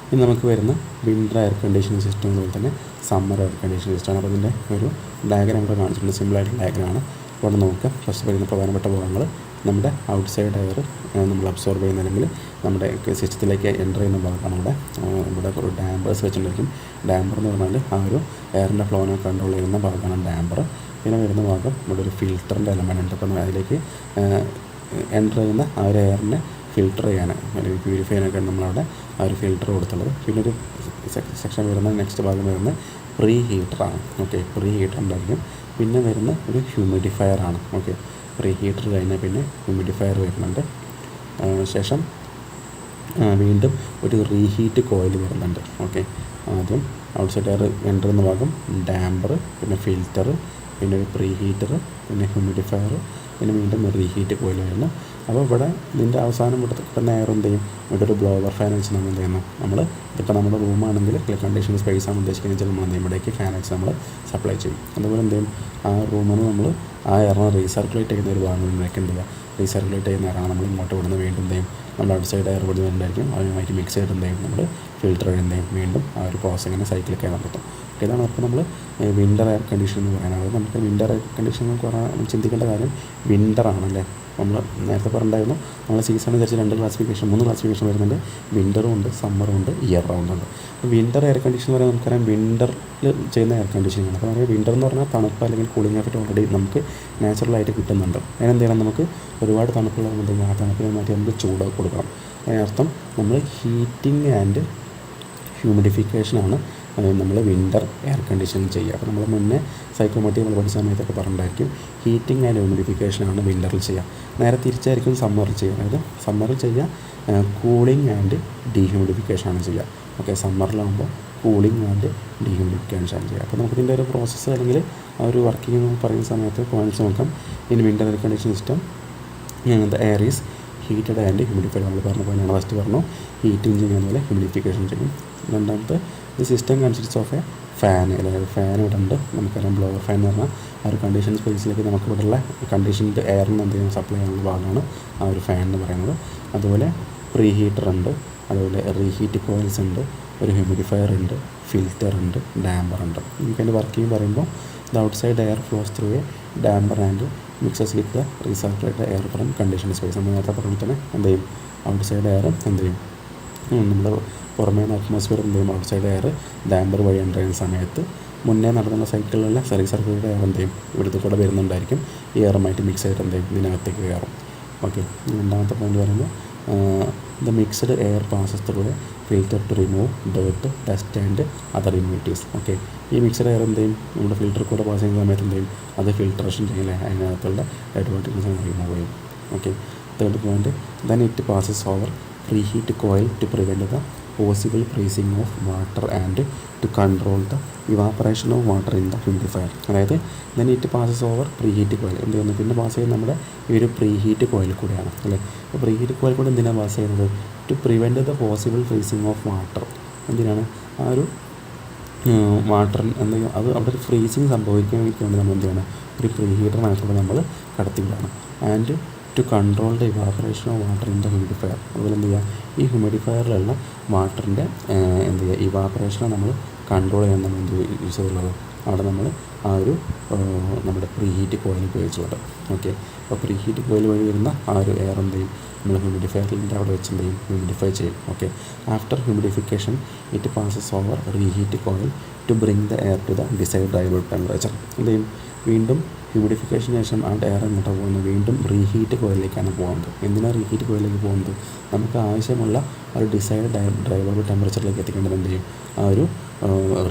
ഇനി നമുക്ക് വരുന്ന വിൻ്റർ എയർ കണ്ടീഷനിങ് സിസ്റ്റം അതുപോലെ തന്നെ സമ്മർ എയർ കണ്ടീഷനിങ് സിസ്റ്റമാണ്. അപ്പോൾ ഇതിൻ്റെ ഒരു ഡയഗ്രാം ഇവിടെ കാണിച്ചിട്ടുണ്ട്, സിമ്പിളായിട്ടുള്ള ഡയഗ്രാമാണ്. ഇവിടെ നോക്കുക, ഫസ്റ്റ് വരുന്ന പ്രധാനപ്പെട്ട ഭാഗങ്ങൾ നമ്മുടെ ഔട്ട്സൈഡ് എയർ നമ്മൾ അബ്സോർബ് ചെയ്യുന്ന അല്ലെങ്കിൽ നമ്മുടെ സിസ്റ്റത്തിലേക്ക് എൻ്റർ ചെയ്യുന്ന ഭാഗമാണ്. ഇവിടെ ഒരു ഡാമ്പേഴ്സ് വെച്ചിട്ടുണ്ടായിരിക്കും. ഡാമ്പർ എന്ന് പറഞ്ഞാൽ ആ ഒരു എയറിൻ്റെ ഫ്ലോനെ കൺട്രോൾ ചെയ്യുന്ന ഭാഗമാണ് ഡാമ്പർ. പിന്നെ വരുന്ന ഭാഗം ഇവിടെ ഒരു ഫിൽറ്ററിൻ്റെ എലമെൻ്റ് ഉണ്ട്. അപ്പോൾ അതിലേക്ക് എൻ്റർ ചെയ്യുന്ന ആ ഒരു എയറിനെ ഫിൽറ്റർ ചെയ്യാൻ അല്ലെങ്കിൽ പ്യൂരിഫൈ ചെയ്യാനൊക്കെ നമ്മളവിടെ ആ ഒരു ഫിൽറ്റർ കൊടുത്തുള്ളത്. പിന്നെ ഒരു സെക്ഷൻ വരുന്ന നെക്സ്റ്റ് ഭാഗം വരുന്ന പ്രീ ഹീറ്ററാണ്. ഓക്കെ, പ്രീ ഹീറ്റർ ഉണ്ടായിരിക്കും. പിന്നെ വരുന്ന ഒരു ഹ്യൂമിഡിഫയറാണ്. ഓക്കെ, പ്രീ ഹീറ്റർ കഴിഞ്ഞാൽ പിന്നെ ഹ്യൂമിഡിഫയർ വരുന്നുണ്ട്. ശേഷം വീണ്ടും ഒരു റീഹീറ്റ് കോയിൽ വരുന്നുണ്ട്. ഓക്കെ, ആദ്യം ഔട്ട്സൈഡ് എയർ എൻ്റർ ചെയ്യുന്ന ഭാഗം ഡാമ്പർ, പിന്നെ ഫിൽറ്റർ, പിന്നെ ഒരു പ്രീ ഹീറ്റർ, പിന്നെ ഹ്യൂമിഡിഫയർ, പിന്നെ വീണ്ടും റീഹീറ്റ് കോയിൽ വരുന്നു. അപ്പോൾ ഇവിടെ ഇതിൻ്റെ അവസാനം ഇവിടെ കിട്ടുന്ന എയർ എന്ത് ചെയ്യും, ഇവിടെ ഒരു ബ്ലോവർ ഫാൻ വെച്ച് നമ്മൾ എന്ത് ചെയ്യുന്നു, നമ്മൾ ഇതിപ്പോൾ നമ്മുടെ റൂമാണെങ്കിൽ കണ്ടീഷൻ സ്പേസ് ആണ് ഉദ്ദേശിക്കുന്നത് വെച്ചാൽ നമ്മൾ എന്ത് ചെയ്യും, ഇവിടേക്ക് ഫാൻ വെച്ച് നമ്മൾ സപ്ലൈ ചെയ്യും. അതുപോലെ എന്ത് ചെയ്യും, ആ റൂമിന് നമ്മൾ ആ എയറിനെ റീസർക്കുലേറ്റ് ചെയ്യുന്ന ഒരു ഭാഗങ്ങളിലേക്ക് എന്ത് ചെയ്യുക, റീസർക്കുലേറ്റ് ചെയ്യുന്ന എയറാണ് നമ്മൾ ഇങ്ങോട്ട് വിടുന്ന. വീണ്ടും എന്ത് ചെയ്യും, നമ്മൾ ഔട്ട് സൈഡ് എയർ വിടുന്നുണ്ടായിരിക്കും, അതുമായിട്ട് മിക്സ് ചെയ്തിട്ട് എന്ത് ചെയ്യും, നമ്മൾ ഫിൽറ്റർ എന്ത് ചെയ്യും, വീണ്ടും ആ ഒരു പ്രോസസ്സിങ്ങനെ സൈക്കിളൊക്കെ നടത്തും. ഇതാണ് അപ്പോൾ നമ്മൾ വിൻ്റർ എയർ കണ്ടീഷൻ എന്ന് പറയുന്നത്. അതായത് നമുക്ക് വിൻ്റർ എയർ കണ്ടീഷൻ എന്ന് ചിന്തിക്കേണ്ട കാര്യം വിൻ്ററാണല്ലേ. നമ്മൾ നേരത്തെ പറഞ്ഞിട്ടുണ്ടായിരുന്നു നമ്മൾ സീസൺ അനുസരിച്ച് 3 ക്ലാസിഫിക്കേഷൻ വരുന്നുണ്ട്. വിൻ്ററും ഉണ്ട്, സമ്മറും ഉണ്ട്, ഇയർ റൗണ്ടും ഉണ്ട്. അപ്പോൾ വിൻ്റർ എയർ കണ്ടീഷൻ എന്ന് പറയുന്നത് നമുക്കറിയാം വിൻ്ററിൽ ചെയ്യുന്ന എയർ കണ്ടീഷനിങ്ങാണ്. അപ്പോൾ നമുക്ക് വിൻ്റർ എന്ന് പറഞ്ഞാൽ തണുപ്പ് അല്ലെങ്കിൽ കൂളിംഗ് എഫക്റ്റ് ഓൾറെഡി നമുക്ക് നാച്ചുറലായിട്ട് കിട്ടുന്നുണ്ട്. അതിനെന്ത് ചെയ്യണം, നമുക്ക് ഒരുപാട് തണുപ്പുള്ളതെങ്കിൽ ആ തണുപ്പിനെ മാറ്റി നമുക്ക് ചൂട് കൊടുക്കണം. അതിനർത്ഥം നമ്മൾ ഹീറ്റിംഗ് ആൻഡ് ഹ്യൂമിഡിഫിക്കേഷനാണ് നമ്മൾ വിൻ്റർ എയർ കണ്ടീഷനിങ് ചെയ്യുക. അപ്പോൾ നമ്മൾ മുന്നേ സൈക്കോമെട്രി നമ്മൾ പഠിച്ച സമയത്തൊക്കെ പറഞ്ഞിട്ടായിരിക്കും ഹീറ്റിംഗ് ആൻഡ് ഹ്യൂമിഡിഫിക്കേഷനാണ് വിൻ്ററിൽ ചെയ്യുക. നേരെ തിരിച്ചായിരിക്കും സമ്മറിൽ ചെയ്യുക. അതായത് സമ്മറിൽ ചെയ്യുക കൂളിംഗ് ആൻഡ് ഡീഹ്യൂമിഡിഫിക്കേഷനാണ് ചെയ്യുക. ഓക്കെ, സമ്മറിലാകുമ്പോൾ കൂളിംഗ് ആൻഡ് ഡീഹ്യൂമിഡിഫിക്കേഷനാണ് ചെയ്യുക. അപ്പോൾ നമുക്കിതിൻ്റെ ഒരു പ്രോസസ്സ് അല്ലെങ്കിൽ ആ ഒരു വർക്കിംഗ് എന്ന് പറയുന്ന സമയത്ത് പോയിൻറ്റ്സ് നോക്കാം. In winter air condition system the air is heated and humidified. നമ്മൾ പറഞ്ഞ പോയിൻ്റാണ് ഫസ്റ്റ് പറഞ്ഞു, ഹീറ്റിംഗ് ചെയ്യുന്ന പോലെ ഹ്യൂമിഡിഫിക്കേഷൻ ചെയ്യും. രണ്ടാമത്തെ ഈ system consist of A fan, അല്ലെങ്കിൽ ഫാൻ ഇവിടെ ഉണ്ട്. നമുക്കറിയാം ബ്ലോവർ ഫാൻ എന്ന് പറഞ്ഞാൽ ആ ഒരു കണ്ടീഷൻ സ്പേസിലേക്ക് നമുക്ക് ഇവിടെയുള്ള കണ്ടീഷൻ്റെ എയറിന് എന്തെങ്കിലും സപ്ലൈ ചെയ്യാനുള്ള ഭാഗമാണ് ആ ഒരു ഫാൻ എന്ന് പറയുന്നത്. അതുപോലെ പ്രീ ഹീറ്റർ ഉണ്ട്, അതുപോലെ റീഹീറ്റ് കോയിൽസ് ഉണ്ട്, ഒരു ഹ്യൂമിഡിഫയർ ഉണ്ട്, ഫിൽറ്റർ ഉണ്ട്, ഡാമ്പർ ഉണ്ട്. നമുക്കതിൻ്റെ വർക്കിംഗ് പറയുമ്പോൾ the outside air flows through a damper and mixes with the recirculated air from condition space. നമ്മൾ നേരത്തെ പറഞ്ഞാൽ തന്നെ എന്ത് ചെയ്യും, ഔട്ട്സൈഡ് എയർ എന്ത് ചെയ്യും, നമ്മൾ പുറമേ നിന്ന് അറ്റ്മോസ്ഫിയർ എന്ത് ചെയ്യും, ഔട്ട്സൈഡ് എയർ ഡാമ്പർ വഴി എൻ്റർ ചെയ്യുന്ന സമയത്ത് മുന്നേ നടന്ന സൈക്കിളിലുള്ള റീസർക്കുലേറ്റഡ് എയർ എന്ത് ചെയ്യും, ഇവിടുത്തെ കൂടെ വരുന്നുണ്ടായിരിക്കും. ഈ എയറുമായിട്ട് മിക്സ് ചെയ്തിട്ട് എന്ത് ചെയ്യും, ഇതിനകത്തേക്ക് കയറും. ഓക്കെ, രണ്ടാമത്തെ പോയിന്റ് പറയുമ്പോൾ the mixed air passes through a filter to remove dirt, dust and other impurities. Okay, ഈ മിക്സ്ഡ് എയർ എന്ത് ചെയ്യും, നമ്മുടെ ഫിൽറ്റർ കൂടെ പാസ് ചെയ്യുന്ന സമയത്ത് എന്ത് ചെയ്യും, അത് ഫിൽട്രേഷൻ ചെയ്യില്ലേ, അതിനകത്തുള്ള ഡെഡ് പാർട്ടിക്കിൾസ് റിമൂവ് ചെയ്യും. Okay, third point, then it passes over pre heat coil to prevent the possible freezing of water and to control the evaporation of water in the humidifier. അതായത് then it passes over pre heat coil എന്ത് ചെയ്യുന്നു, പിന്നെ pass ചെയ്യുന്നത് നമ്മുടെ ഈ ഒരു pre heat coil കൂടെയാണ് അല്ലേ. അപ്പോൾ പ്രീ ഹീറ്റ് കോയിൽ കൂടെ എന്തിനാണ് പാസ് ചെയ്യുന്നത്, to prevent the possible freezing of water. എന്തിനാണ്, ആ ഒരു വാട്ടർ എന്തെങ്കിലും അത് അവിടെ ഒരു ഫ്രീസിങ് സംഭവിക്കുന്നതിന് വേണ്ടി നമ്മൾ എന്ത് ചെയ്യണം, ഒരു പ്രീ ഹീറ്ററിനകത്തൂടെ നമ്മൾ കടത്തിവിടണം. And to control the evaporation of water in the humidifier. അതുപോലെ എന്ത് ചെയ്യുക, ഈ ഹ്യൂമിഡിഫയറിലുള്ള വാട്ടറിൻ്റെ എന്ത് ചെയ്യുക, ഇവാപ്പറേഷനെ നമ്മൾ കൺട്രോൾ ചെയ്യാൻ നമ്മൾ എന്ത് യൂസ് ചെയ്തുള്ളത്, അവിടെ നമ്മൾ ആ ഒരു നമ്മുടെ പ്രീ ഹീറ്റ് കോയിൽ ഉപയോഗിച്ചുകൊണ്ട്. ഓക്കെ, അപ്പോൾ പ്രീ ഹീറ്റ് കോയിൽ വഴി വരുന്ന ആ ഒരു എയർ എന്ത് ചെയ്യും, നമ്മൾ ഹ്യൂമിഡിഫയറിൻ്റെ അവിടെ വെച്ച് എന്ത് ചെയ്യും, ഹ്യൂമിഡിഫൈ ചെയ്യും. Okay, after humidification it passes over reheat coil to bring the air to the desired driver temperature. എന്ത് ചെയ്യും, വീണ്ടും ഹ്യൂമിഡിഫിക്കേഷന് ശേഷം ആ എയർ എങ്ങോട്ടാണ് പോകുന്നത്, വീണ്ടും റീഹീറ്റ് കോയിലേക്കാണ് പോകുന്നത്. എന്തിനാണ് റീഹീറ്റ് കോയിലേക്ക് പോകുന്നത്, നമുക്ക് ആവശ്യമുള്ള ഒരു ഡിസൈഡ് ഡ്രൈവർ ടെമ്പറേച്ചറിലേക്ക് എത്തിക്കേണ്ടത് എന്ത് ചെയ്യും, ആ ഒരു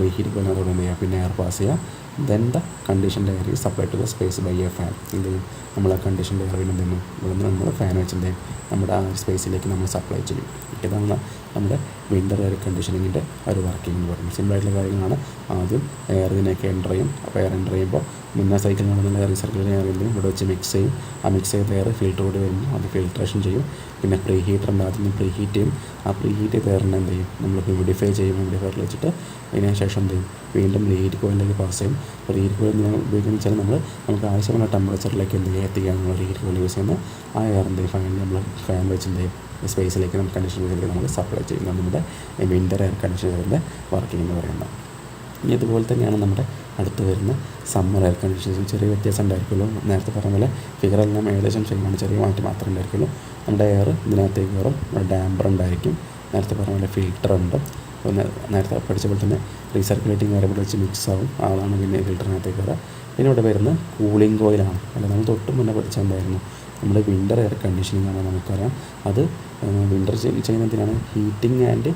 റീഹീറ്റ് കോയിനകത്തോടെ എന്ത് ചെയ്യുക, പിന്നെ എയർ പാസ് ചെയ്യുക. Then the conditioned air is supply to the space by a fan. എന്ത് ചെയ്യും, നമ്മൾ ആ കണ്ടീഷൻഡ് എയർ വീണ്ടും എന്ത് ചെയ്യുന്നു, ഇവിടെ നിന്ന് നമ്മൾ ഫാൻ വെച്ച് എന്ത് ചെയ്യും, നമ്മുടെ ആ സ്പേസിലേക്ക് നമ്മൾ സപ്ലൈ ചെയ്യും. ഇതാണ് നമ്മുടെ വിൻ്റർ എയർ കണ്ടീഷനിങ്ങിൻ്റെ ഒരു വർക്കിംഗ് എന്ന് പറയുന്നത്. സിമ്പിളായിട്ടുള്ള കാര്യങ്ങളാണ്. ആദ്യം എയർ ഇതിനൊക്കെ എൻ്റർ ചെയ്യും. അപ്പോൾ എയർ എൻ്റർ ചെയ്യുമ്പോൾ മുന്നേ സൈക്കിൾ നടന്ന റീസർക്കുലേറ്റിംഗ് എയർ എന്ത് ചെയ്യും, ഇവിടെ വെച്ച് മിക്സ് ചെയ്യും. ആ മിക്സ് ചെയ്ത എയർ ഫിൽറ്റർ കൂടി വരുമ്പോൾ അത് ഫിൽട്രേഷൻ ചെയ്യും. പിന്നെ പ്രീ ഹീറ്ററിൻ്റെ ആദ്യം പ്രീ ഹീറ്റ് ചെയ്യും. ആ പ്രീ ഹീറ്റ് ചെയ്ത എയറിനെ എന്ത് ചെയ്യും, നമ്മൾ ഹ്യൂമിഡിഫൈ ചെയ്യും. ഹ്യൂമിഡിഫയറിൽ വെച്ചിട്ട് അതിന് ശേഷം എന്ത് ചെയ്യും, വീണ്ടും റീഹീറ്റ് കോയിലേക്ക് പാസ് ചെയ്യും. അപ്പോൾ റീഹീറ്റ് കോയിൽ ഉപയോഗിക്കുന്നത് വെച്ചാൽ നമുക്ക് ആവശ്യമുള്ള ടെമ്പറേച്ചറിലേക്ക് എന്ത് ചെയ്യുക, എത്തിക്കാൻ നമ്മൾ റീഹീറ്റ് കോയിൽ യൂസ് ചെയ്യുന്നത്. ആ എയർ എന്ത് ചെയ്യും, ഫാനിൽ നമ്മൾ ഫാൻ വെച്ച് എന്ത് ചെയ്യും, സ്പേസിലേക്ക് നമുക്ക് കണ്ടീഷനിലേക്ക് നമ്മൾ സപ്ലൈ ചെയ്യുന്നത് നമ്മുടെ വിൻ്റർ എയർ കണ്ടീഷണറിൻ്റെ വർക്കിംഗ് എന്ന് പറയുന്നത്. ഇനി ഇതുപോലെ തന്നെയാണ് നമ്മുടെ അടുത്ത് വരുന്ന സമ്മർ എയർ കണ്ടീഷൻസും. ചെറിയ വ്യത്യാസം ഉണ്ടായിരിക്കുള്ളൂ. നേരത്തെ പറഞ്ഞ പോലെ ഫിഗറെല്ലാം ഏകദേശം ചെയ്യുകയാണ്, ചെറിയ മാറ്റം മാത്രമേ ഉണ്ടായിരിക്കുള്ളൂ. നമ്മുടെ എയർ ഇതിനകത്തേക്ക് കയറും, ഡാമ്പർ ഉണ്ടായിരിക്കും, നേരത്തെ പറഞ്ഞ പോലെ ഫിൽറ്റർ ഉണ്ട്. നേരത്തെ പഠിച്ച പോലെ തന്നെ റീസർക്കുലേറ്റിംഗ് എയർ ഇവിടെ വെച്ച് മിക്സ് ആവും, അതാണ് പിന്നെ ഫിൽറ്ററിനകത്തേക്ക് കയറുക. പിന്നെ ഇവിടെ വരുന്നത് കൂളിംഗ് കോയിലാണ്. അല്ല, നമ്മൾ തൊട്ട് മുന്നേ പഠിച്ചാൽ എന്തായിരുന്നു, നമ്മുടെ വിൻ്റർ എയർ കണ്ടീഷനിങ് ആണ്. നമുക്കറിയാം അത് വിൻ്റർ ചെയ്യുന്നതിനാണ് ഹീറ്റിംഗ് ആൻഡ്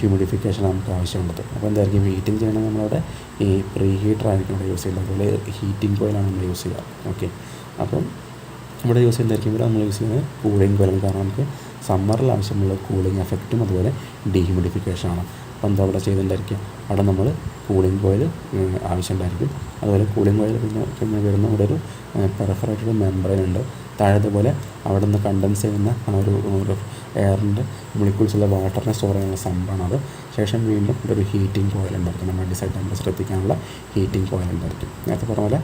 ഹ്യൂമിഡിഫിക്കേഷൻ നമുക്ക് ആവശ്യമുള്ളത്. അപ്പോൾ എന്തായിരിക്കും, ഹീറ്റിംഗ് ചെയ്യണമെങ്കിൽ നമ്മളവിടെ ഈ പ്രീ ഹീറ്റർ ആയിരിക്കും ഇവിടെ യൂസ് ചെയ്യുന്നത്. അതുപോലെ ഹീറ്റിംഗ് കോയിലാണ് നമ്മൾ യൂസ് ചെയ്യുക. ഓക്കെ, അപ്പം ഇവിടെ യൂസ് ചെയ്യുന്നതായിരിക്കും, ഇവിടെ നമ്മൾ യൂസ് ചെയ്യുന്നത് കൂളിംഗ് കോയിലാണ്. കാരണം നമുക്ക് സമ്മറിൽ ആവശ്യമുള്ള കൂളിംഗ് എഫക്റ്റും അതുപോലെ ഡീഹ്യൂമിഡിഫിക്കേഷനാണ്. അപ്പോൾ എന്താ അവിടെ ചെയ്തിട്ടുണ്ടായിരിക്കുക, അവിടെ നമ്മൾ കൂളിംഗ് കോയിൽ ആവശ്യമുണ്ടായിരിക്കും. അതുപോലെ കൂളിംഗ് കോയിൽ പിന്നെ വരുന്ന ഇവിടെ ഒരു പെർഫറേറ്റഡ് മെംബ്രെയിൻ ഉണ്ട്. താഴെതുപോലെ അവിടെ നിന്ന് കണ്ടൻസ് ചെയ്യുന്ന ആ ഒരു എയറിൻ്റെ മോളിക്യൂൾസുള്ള വാട്ടറിനെ സ്റ്റോർ ചെയ്യാനുള്ള സംഭവമാണ് അത്. ശേഷം വീണ്ടും ഇവിടെ ഒരു ഹീറ്റിംഗ് കോയിൽ ഉണ്ടായിരിക്കും, നമ്മുടെ ഡിസൈഡ് ടെമ്പറേച്ചർ എത്തിക്കാനുള്ള ഹീറ്റിംഗ് കോയിൽ ഉണ്ടായിരിക്കും. നേരത്തെ പറഞ്ഞ പോലെ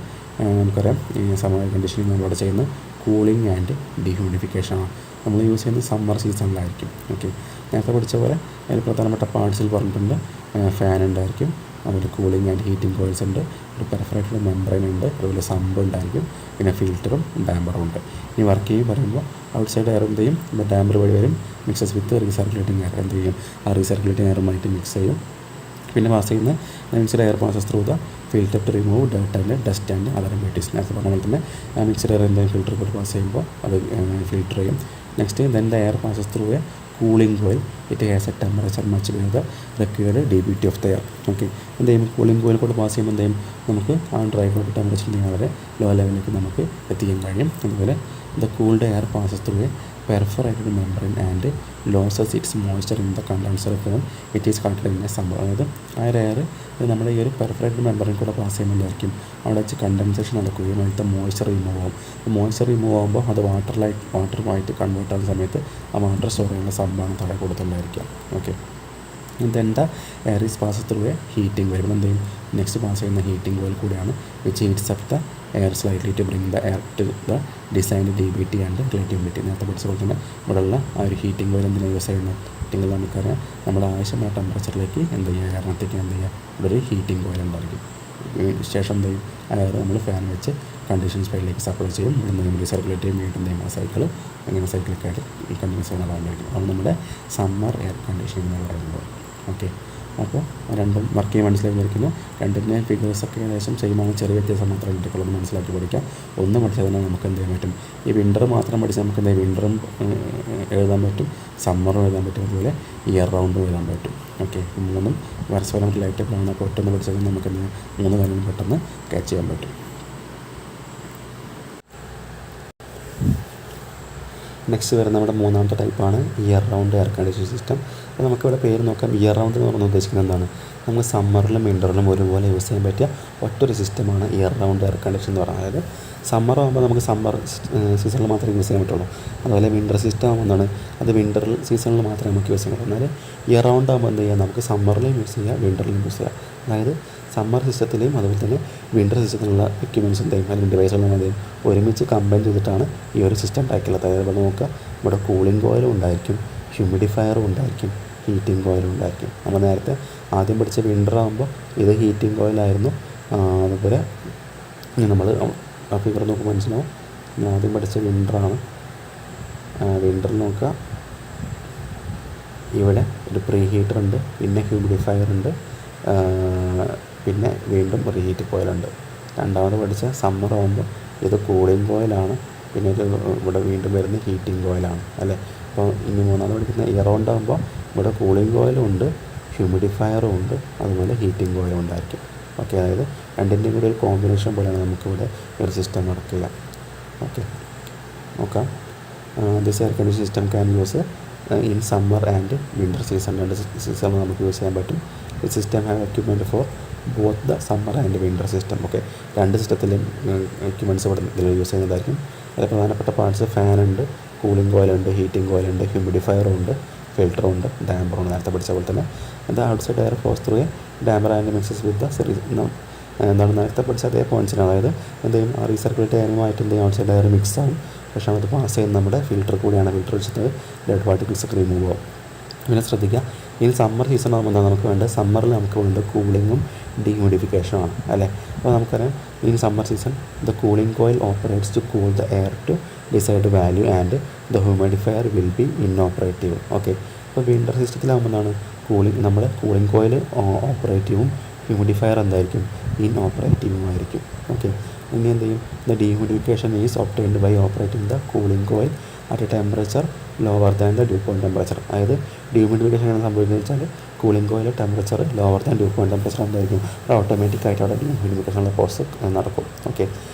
നമുക്കറിയാം ഈ സമ്മർ കണ്ടീഷനിങ് നമ്മളിവിടെ ചെയ്യുന്നത് കൂളിംഗ് ആൻഡ് ഡീഹ്യൂമിഡിഫിക്കേഷനാണ്. നമ്മൾ യൂസ് ചെയ്യുന്നത് സമ്മർ സീസണിലായിരിക്കും. ഓക്കെ, നേരത്തെ പഠിച്ച പോലെ അതിൽ പ്രധാനപ്പെട്ട പാർട്സിൽ പറഞ്ഞിട്ടുണ്ട്. ഫാൻ ഉണ്ടായിരിക്കും, അതുപോലെ കൂളിംഗ് ആൻഡ് ഹീറ്റിംഗ് കോയിൽസ് ഉണ്ട്, ഒരു പെർഫറേറ്റഡ് മെംബ്രെയിൻ ഉണ്ട്, അതുപോലെ സമ്പ് ഉണ്ടായിരിക്കും, പിന്നെ ഫിൽറ്ററും ഡാമ്പറും ഉണ്ട്. ഇനി വർക്ക് ചെയ്യും പറയുമ്പോൾ ഔട്ട് സൈഡ് എയർ എന്ത് ചെയ്യും, ഡാമ്പർ വഴി വരും, മിക്സസ് വിത്ത് റീസർക്കുലേറ്റിംഗ് എയർ എന്ത് ചെയ്യും, ആ റീസർക്കുലേറ്റിംഗ് എയറുമായിട്ട് മിക്സ് ചെയ്യും. പിന്നെ പാസ് ചെയ്യുന്ന mixed air passes through the filter to remove dirt and dust and other impurities. നേരത്തെ പറഞ്ഞ പോലെ തന്നെ മിക്സഡ് എയർ എന്തെങ്കിലും ഫിൽറ്റർ കൂടി പാസ് ചെയ്യുമ്പോൾ അത് ഫിൽറ്റർ ചെയ്യും. Next then the air passes through a cooling coil, it has a temperature much below the required DBT of the air. Okay, എന്ത് ചെയ്യും, കൂളിംഗ് കോയിൽ കൂടെ പാസ് ചെയ്യുമ്പോൾ എന്ത് ചെയ്യും, നമുക്ക് ആ ഡ്രൈ കോയിൽ ടെമ്പറേച്ചർ വളരെ ലോ ലെവലിലേക്ക് നമുക്ക് എത്തിക്കാൻ കഴിയും. അതുപോലെ the cooled air passes through A perforated membrane and losses it's moisture in the condenser form it is considered in A സംഭവം. അതായത് ആ ഒരു എയർ നമ്മുടെ ഈ ഒരു പെർഫറേറ്റഡ് മെംബ്രെയിൻ കൂടെ പാസ് ചെയ്യുമ്പോഴായിരിക്കും അവിടെ വെച്ച് കണ്ടൻസേഷൻ നടക്കുകയും അതിലത്തെ മോയ്സ്ചർ റിമൂവ് ആവും. മോയ്സ്ചർ റിമൂവ് ആകുമ്പോൾ അത് വാട്ടറുമായിട്ട് കൺവേർട്ട് ആകുന്ന സമയത്ത് ആ വാട്ടർ സ്റ്റോർ ചെയ്യുന്ന സംഭവമാണ് താഴെ കൊടുത്തുണ്ടായിരിക്കാം. Okay, then the air is pass through a heating coil. എന്ത് ചെയ്യും, നെക്സ്റ്റ് പാസ് ചെയ്യുന്ന ഹീറ്റിംഗ് കോയിൽ കൂടിയാണ് which heats up the air slightly to bring the air to the designed DBT and relativity. നേരത്തെ പഠിച്ച പോലെ തന്നെ ഇവിടെയുള്ള ആ ഒരു ഹീറ്റിംഗ് കോയിൽ എന്തിനാണ് യൂസ് ചെയ്യുന്നത്, ഹീറ്റിംഗ് നമുക്കറിയാം നമ്മുടെ ആവശ്യമായ ടെമ്പറേച്ചറിലേക്ക് എന്ത് ചെയ്യുക, എയറിനത്തേക്ക് എന്ത് ചെയ്യുക, ഇവിടെ ഒരു ഹീറ്റിംഗ് കോയിൽ ഉണ്ടായിരിക്കും. ശേഷം എന്ത് ചെയ്യും, എയർ നമ്മൾ ഫാൻ വെച്ച് കണ്ടീഷൻ സ്പൈഡിലേക്ക് സപ്ലൈ ചെയ്യും. ഇവിടെ നിന്ന് റീസർക്കുലേറ്റ് ചെയ്യും, വീണ്ടും എന്ത് ചെയ്യും, ആ സൈക്കിൾ അങ്ങനെ സൈക്കിളൊക്കെ ആയിട്ട് കണ്ടിന്യൂസ് ചെയ്യുന്ന ഭാഗമായിരിക്കും. അത് നമ്മുടെ സമ്മർ എയർ കണ്ടീഷനിങ് എന്ന് പറയുന്നത്. ഓക്കെ, അപ്പോൾ രണ്ടും വർക്ക് ചെയ്യാൻ മനസ്സിലാക്കി പഠിക്കുന്നു. രണ്ടിൻ്റെ ഫിഗേഴ്സൊക്കെ ഏകദേശം സെയിമാണ്, ചെറിയ വ്യത്യാസം മാത്രമേ കിട്ടുള്ളൂ. മനസ്സിലാക്കി പഠിക്കാം. ഒന്ന് പഠിച്ചാൽ തന്നെ നമുക്ക് എന്ത് ചെയ്യാൻ പറ്റും, ഈ വിൻ്റർ മാത്രം പഠിച്ചാൽ നമുക്ക് എന്താ വിൻ്ററും എഴുതാൻ പറ്റും, സമ്മറും എഴുതാൻ പറ്റും, അതുപോലെ ഇയർ റൗണ്ടും എഴുതാൻ പറ്റും. ഓക്കെ, മൂന്നും പരസ്പരം റിലേറ്റഡ് ആണ്. അപ്പോൾ ഒറ്റൊന്ന് പഠിച്ചാൽ നമുക്ക് എന്ത് മൂന്ന് കാര്യങ്ങളും പെട്ടെന്ന് ക്യാച്ച് ചെയ്യാൻ പറ്റും. നെക്സ്റ്റ് വരുന്ന നമ്മുടെ മൂന്നാമത്തെ ടൈപ്പാണ് year round air condition system. അപ്പോൾ നമുക്കിവിടെ പേര് നോക്കാം. ഇയർ റൗണ്ട് എന്ന് പറഞ്ഞാൽ ഉദ്ദേശിക്കുന്നത് എന്താണ്, നമ്മൾ സമ്മറിലും വിൻ്ററിലും ഒരുപോലെ യൂസ് ചെയ്യാൻ പറ്റിയ ഒറ്റൊരു സിസ്റ്റമാണ് ഇയർ റൗണ്ട് എയർ കണ്ടീഷൻ എന്ന് പറയുന്നത്. അതായത് സമ്മർ ആകുമ്പോൾ നമുക്ക് സമ്മർ സീസണിൽ മാത്രമേ യൂസ് ചെയ്യാൻ പറ്റുള്ളൂ. അതുപോലെ വിൻ്റർ സിസ്റ്റം ആകുന്നതാണ്, അത് വിൻ്റർ സീസണിൽ മാത്രമേ നമുക്ക് യൂസ് ചെയ്യാൻ പറ്റൂ. എന്നാൽ ഇയർ റൗണ്ട് ആകുമ്പോൾ എന്ത് ചെയ്യുക, നമുക്ക് സമ്മറിലും യൂസ് ചെയ്യാം, വിൻ്ററിലും യൂസ് ചെയ്യാം. അതായത് സമ്മർ സിസ്റ്റത്തിലെയും അതുപോലെ തന്നെ വിൻ്റർ സിസ്റ്റത്തിലുള്ള എക്യുപ്മെൻറ്റ്സ് എന്തെയും അല്ലെങ്കിൽ ഡിവൈസുകളും എന്തെയും ഒരുമിച്ച് കമ്പൈൻ ചെയ്തിട്ടാണ് ഈ ഒരു സിസ്റ്റം ഉണ്ടാക്കിയുള്ളത്. അതായത് ഇവിടെ നോക്കുക, ഇവിടെ കൂളിംഗ് കോയിലും ഉണ്ടായിരിക്കും, ഹ്യൂമിഡിഫയറും ഉണ്ടായിരിക്കും, ഹീറ്റിംഗ് കോയിലും ഉണ്ടായിരിക്കും. നമ്മൾ നേരത്തെ ആദ്യം പഠിച്ച വിൻ്റർ ആകുമ്പോൾ ഇത് ഹീറ്റിംഗ് കോയിലായിരുന്നു. അതുപോലെ നമ്മൾ ആ ഫിഗർ നോക്കുമ്പോൾ മനസ്സിലാവും, ഞാൻ ആദ്യം പഠിച്ച വിൻ്ററാണ്. വിൻ്ററിൽ നോക്കുക, ഇവിടെ ഒരു പ്രീ ഹീറ്റർ ഉണ്ട്, പിന്നെ ഹ്യൂമിഡിഫയർ ഉണ്ട്, പിന്നെ വീണ്ടും റീഹീറ്റ് കോയിലുണ്ട്. രണ്ടാമത് പഠിച്ച സമ്മർ ആകുമ്പോൾ ഇത് കൂളിംഗ് കോയിലാണ്, പിന്നെ ഇവിടെ വീണ്ടും വരുന്ന ഹീറ്റിംഗ് കോയിലാണ് അല്ലേ. അപ്പോൾ ഇനി മൂന്നാമത് പഠിക്കുന്ന ഇയർ റൗണ്ട് ആകുമ്പോൾ ഇവിടെ കൂളിംഗ് കോയിലും ഉണ്ട്, ഹ്യൂമിഡിഫയറും ഉണ്ട്, അതുപോലെ ഹീറ്റിംഗ് കോയിലും ഉണ്ടായിരിക്കും. ഓക്കെ, അതായത് രണ്ടിൻ്റെയും കൂടി ഒരു കോമ്പിനേഷൻ പോലെയാണ് നമുക്കിവിടെ ഒരു സിസ്റ്റം വർക്ക് ചെയ്യാം. ഓക്കെ, നോക്കാം. This air condition system can use in summer and winter season. രണ്ട് സീസണിൽ നമുക്ക് യൂസ് ചെയ്യാൻ പറ്റും. ഈ system have equipment for both the summer and winter system. Okay, രണ്ട് സിസ്റ്റത്തിലും എക്യുപ്മെൻറ്റ്സ് ഇവിടെ ഇതിൽ യൂസ് ചെയ്യുന്നതായിരിക്കും. അതിൽ പ്രധാനപ്പെട്ട പാർട്സ് ഫാനുണ്ട്, കൂളിംഗ് കോയിലുണ്ട്, ഹീറ്റിംഗ് കോയിലുണ്ട്, ഹ്യൂമിഡിഫയറും ഉണ്ട്, ഫിൽറ്ററും ഉണ്ട്, ഡാമ്പറും ഉണ്ട്. നേരത്തെ പഠിച്ച പോലെ തന്നെ the outside air flows through a damper and mixes with the series. എന്താണ് നേരത്തെ പഠിച്ച അതേ പോയിൻറ്റ്സിന്, അതായത് എന്തെങ്കിലും റീസർക്കുലേറ്റ് എയറുമായിട്ട് എന്തെങ്കിലും ഔട്ട്സൈഡ് എയർ മിക്സ് ആവും, പക്ഷേ അത് പാസ് ചെയ്യുന്ന നമ്മുടെ ഫിൽറ്റർ കൂടിയാണ്. ഫിൽറ്റർ വെച്ചിട്ട് ഡെഡ് പാർട്ടിക്കിൾസ് ഒക്കെ റിമൂവ് ആവും. പിന്നെ ശ്രദ്ധിക്കുക, ഈ സമ്മർ സീസൺ ആകുമ്പോൾ എന്താണ് നമുക്ക് വേണ്ടത്? സമ്മറിൽ നമുക്ക് വേണ്ടത് കൂളിങ്ങും ഡീഹ്യൂമിഡിഫിക്കേഷനുമാണ് അല്ലേ. അപ്പോൾ നമുക്കറിയാം, in summer season the cooling coil operates to cool the air to decide value and the humidifier will be inoperative. Okay, അപ്പോൾ വിൻ്റർ സിസ്റ്റത്തിലാകുമ്പോൾ എന്താണ് നമ്മുടെ കൂളിംഗ് കോയിൽ ഓപ്പറേറ്റീവും ഹ്യൂമിഡിഫയർ എന്തായിരിക്കും? ഇൻഓപ്പറേറ്റീവുമായിരിക്കും. ഓക്കെ, ഇനി എന്ത് ചെയ്യും? The dehumidification is obtained by operating the cooling coil at a temperature lower than the dew point temperature. അതായത് ഡീഹ്യൂമിഡിഫിക്കേഷൻ ആണ് സംഭവിക്കുന്നത് വെച്ചാൽ cooling coil temperature lower than dew point temperature എന്തായിരിക്കും? അത് ഓട്ടോമാറ്റിക്കായിട്ട് അവിടെ ഡീഹ്യൂമിഡിഫിക്കേഷനുള്ള പ്രോസസ് നടക്കും. ഓക്കെ,